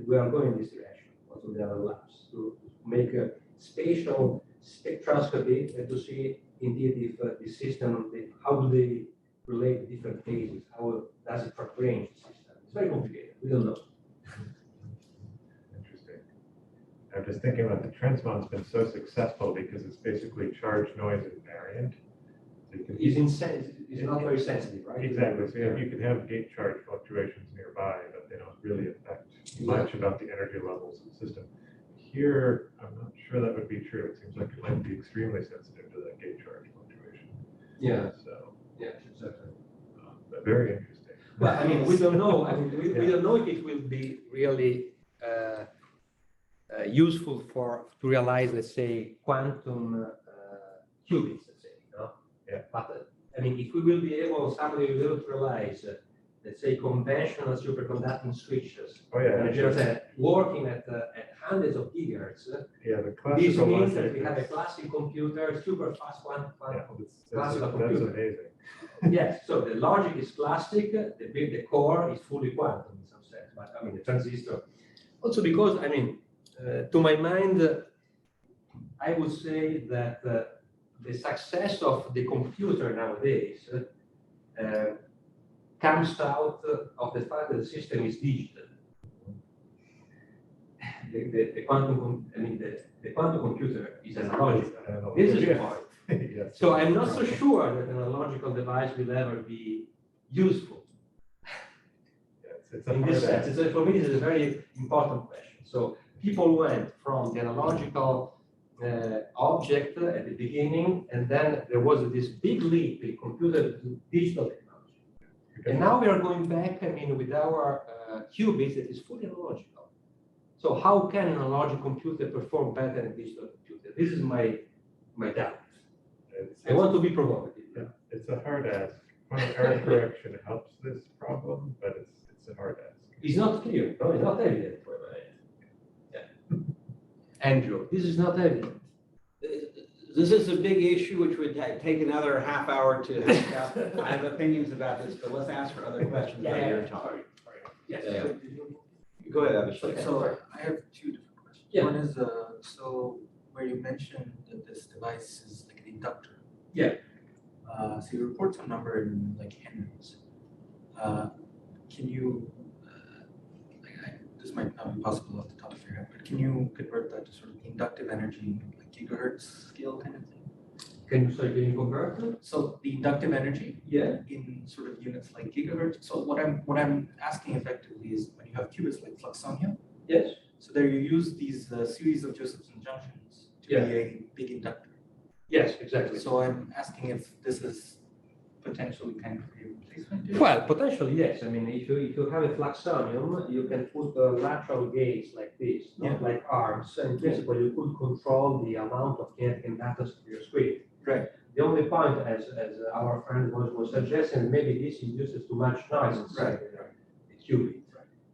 we are going in this direction, also the other labs, to make a spatial spectroscopy and to see indeed if the system, how do they relate different phases? How does it arrange the system? It's very complicated. We don't know. Interesting. I'm just thinking about the transmon's been so successful because it's basically charge noise invariant. So It's not very sensitive, right? Exactly. So you can have gate charge fluctuations nearby, but they don't really affect much about the energy levels of the system. Here, I'm not sure that would be true. It seems like it might be extremely sensitive to that gate charge fluctuation. Yeah. So, yeah, exactly. But very interesting. Well, I mean, we don't know. I mean, we don't know if it will be really useful to realize, let's say, quantum qubits, let's say, you know? Yeah. But I mean, if we will be able, somebody will be able to realize, let's say, conventional superconducting switches, Oh yeah. just working at hundreds of gigahertz. Yeah, the This classical means logic that we have a is- classic computer, super fast quantum that's classical computer. amazing. Yes, so the logic is classic, the core is fully quantum in some sense, but I mean the transistor. Also because, I mean, to my mind, I would say that the success of the computer nowadays comes out of the fact that the system is digital. The quantum computer is analogical. This is the point. Yes. So I'm not so sure that an analogical device will ever be useful. It's a In hard this sense, ask. for me, this is a very important question. So people went from the analogical object at the beginning, and then there was this big leap in computer to digital technology. And now we are going back, I mean, with our qubits that is fully analogical. So how can an analogical computer perform better than a digital computer? This is my doubt. I want to be provocative. Yeah, it's a hard ask. Quantum error correction helps this problem, but it's a hard ask. It's not clear. No, it's not evident for me. Yeah. Andrew, this is not evident. This is a big issue which would take another half hour to hash out. I have opinions about this, but let's ask for other questions about your talk. Yes. Yeah. Go ahead, Abhishek. So I have two different questions. Yeah. One is so where you mentioned that this device is like an inductor. Yeah. So you report some number in like henries. Can you? This might not be possible off the top of your head, but can you convert that to sort of inductive energy, like gigahertz scale kind of thing? Can you convert it? So the inductive energy Yeah. in sort of units like gigahertz. So what I'm asking effectively is when you have qubits like fluxonium. Yes. So there you use these series of Josephson junctions to Yeah. be a big inductor. Yes, exactly. So I'm asking if this is potentially kind of a replacement. Well, potentially yes. I mean, if you have a fluxonium, you can put lateral gates like this, not Yeah. like arms. And in principle, you could control the amount of kinetic inductance of your squid. Right. The only point, as our friend was suggesting, maybe this induces too much noise inside the qubit.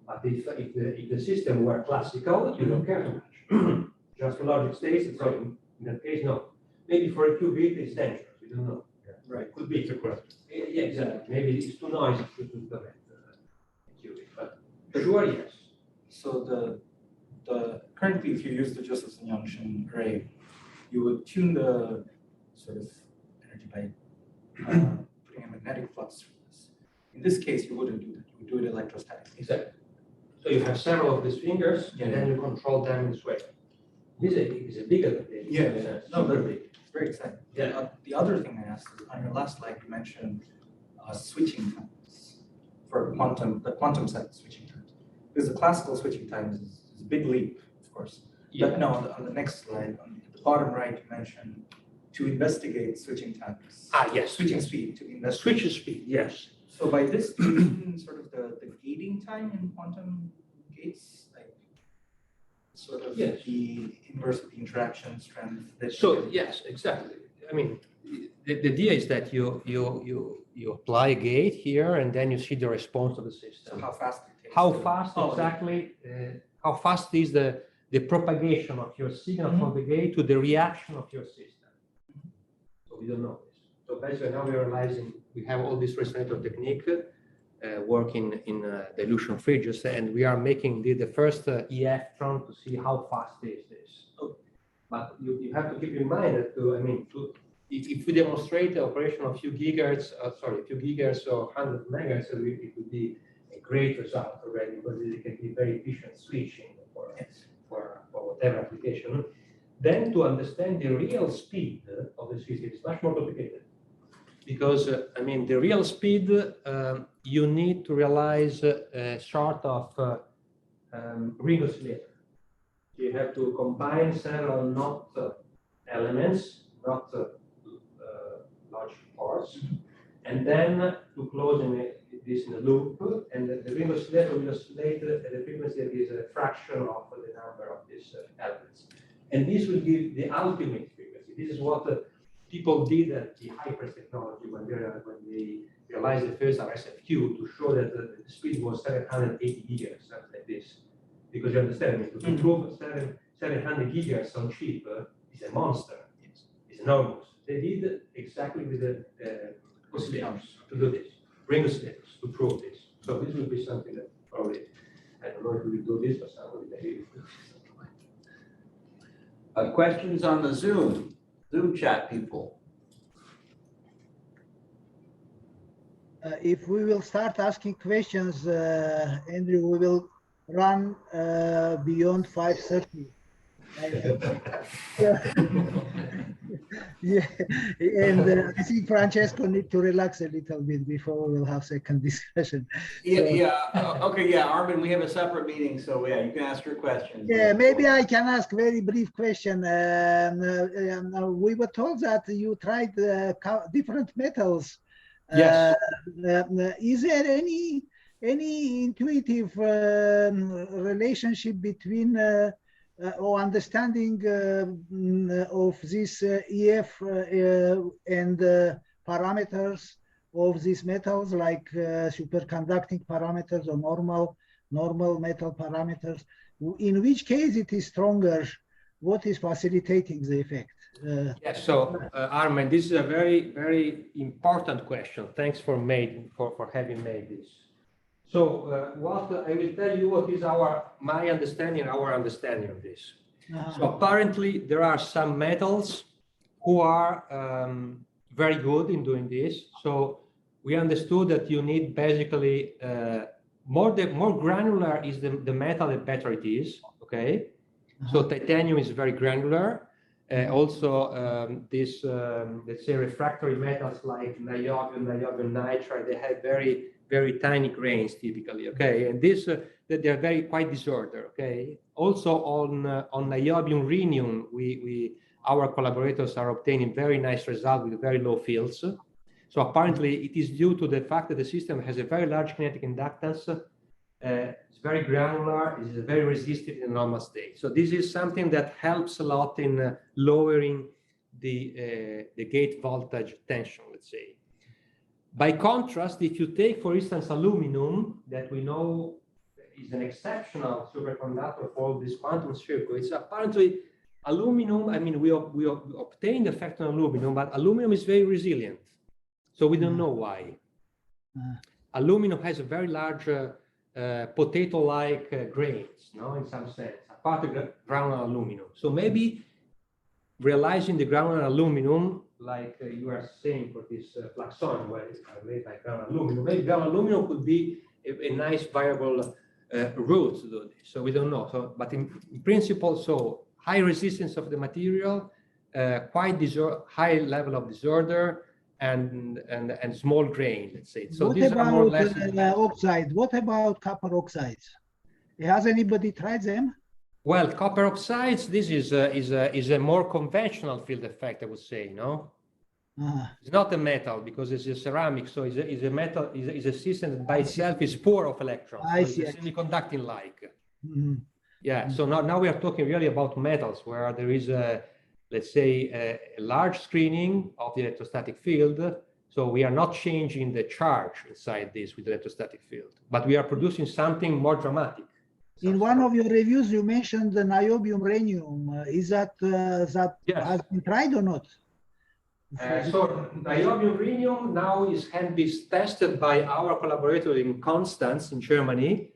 But if the system were classical, you don't care too much. Just logic states. So in that case, no. Maybe for a qubit, it's dangerous. We don't know. Right. Could be. It's a question. Yeah, exactly. Maybe it's too noisy to implement the qubit. But sure, yes. So the currently, if you use the Josephson junction array, you would tune the sort of energy by putting a magnetic flux through this. In this case, you wouldn't do that. You would do it electrostatically. Exactly. So you have several of these fingers, and then you control them in this way. This is a big application. Yeah. No, Super but big. it's very exciting. Yeah. The other thing I asked is on your last slide, you mentioned switching times for the quantum set switching times. Because the classical switching times is a big leap, of course. Yeah. But no, on the next slide, on the bottom right, you mentioned to investigate switching times. Yes. Switching speed to investigate. Switch speed, yes. So by this, do you mean sort of the gating time in quantum gates, like sort of Yes. the inverse of the interaction strength? So yes, exactly. I mean, the idea is that you apply a gate here, and then you see the response of the system. So how fast it takes? How to- fast Oh, exactly? How fast is the propagation of your signal from the gate to the reaction of your system? So we don't know this. So basically, now we're realizing we have all this resonator technique working in dilution fridges, and we are making the first electron to see how fast is this. But you have to keep in mind that if we demonstrate the operation of a few gigahertz, a few gigahertz or 100 megahertz, it would be a great result already, because it can be very efficient switching for whatever application. Then to understand the real speed of the system is much more complicated. Because, the real speed, you need to realize a sort of ring oscillator. You have to combine several not elements, not large parts, and then to close this in a loop, and the ring oscillator will oscillate at a frequency that is a fraction of the number of these elements. And this will give the ultimate frequency. This is what people did at the Hypers technology when they realized the first RSFQ to show that the speed was 780 gigahertz, something like this. Because you understand, to improve 700 gigahertz on chip is a monster. It's enormous. They did exactly with the oscillators to do this, ring oscillators to prove this. So this will be something that probably, I don't know if we will do this, but somebody maybe will. Questions on the Zoom chat, people? If we will start asking questions, Andrew, we will run beyond 5:30. Yeah, and I think Francesco need to relax a little bit before we will have second discussion. Armin, we have a separate meeting, so yeah, you can ask your questions. Yeah, maybe I can ask very brief question. We were told that you tried different metals. Yes. Is there any intuitive relationship between or understanding of this EF and parameters of these metals, like superconducting parameters or normal metal parameters? In which case it is stronger? What is facilitating the effect? Yes, so Armin, this is a very, very important question. Thanks for having made this. So what I will tell you what is our understanding of this. So apparently there are some metals who are very good in doing this. So we understood that you need basically more granular is the metal, the better it is. Okay. So titanium is very granular. Also, these, let's say, refractory metals like niobium, nitride, they have very, very tiny grains typically, okay? And this, they're quite disordered, okay? Also on niobium rhenium, our collaborators are obtaining very nice results with very low fields. So apparently it is due to the fact that the system has a very large kinetic inductance. It's very granular, it is very resistive in a normal state. So this is something that helps a lot in lowering the gate voltage tension, let's say. By contrast, if you take, for instance, aluminum, that we know is an exceptional superconductor for these quantum circuits, apparently aluminum, we obtained effect on aluminum, but aluminum is very resilient. So we don't know why. Aluminum has a very large potato-like grains, no, in some sense, apart from granular aluminum. So maybe realizing the granular aluminum, like you are saying for this fluxon, where it's made by granular aluminum, maybe granular aluminum could be a nice variable route to do this. So we don't know. So, but in principle, so high resistance of the material, quite high level of disorder, and small grain, let's say. So what these are more or about less. oxide? What about copper oxides? Has anybody tried them? Well, copper oxides, this is a more conventional field effect, I would say, no? It's not a metal because it's a ceramic, so it's a metal, is a system that by itself is poor of electrons. So it's a semiconducting like. Yeah, so now we are talking really about metals where there is let's say, a large screening of the electrostatic field. So we are not changing the charge inside this with the electrostatic field, but we are producing something more dramatic. In one of your reviews, you mentioned the niobium rhenium. Is that Yes. has been tried or not? So niobium rhenium now is tested by our collaborator in Constance in Germany.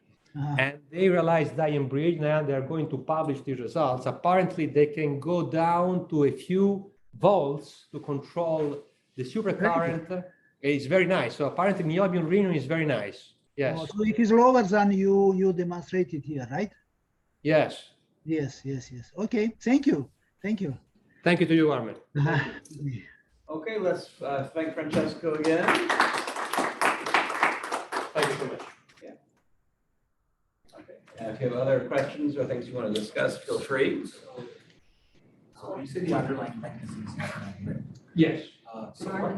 And they realized Dayem bridge. Now they're going to publish the results. Apparently, they can go down to a few volts to control the supercurrent. It's very nice. So apparently, niobium rhenium is very nice. Yes. So it is lower than you demonstrated here, right? Yes. Yes. Okay. Thank you. Thank you to you, Armin. Okay, let's thank Francesco again. Thank you so much. If you have other questions or things you want to discuss, feel free. So you said the underlying mechanism is not right? Yes. So what,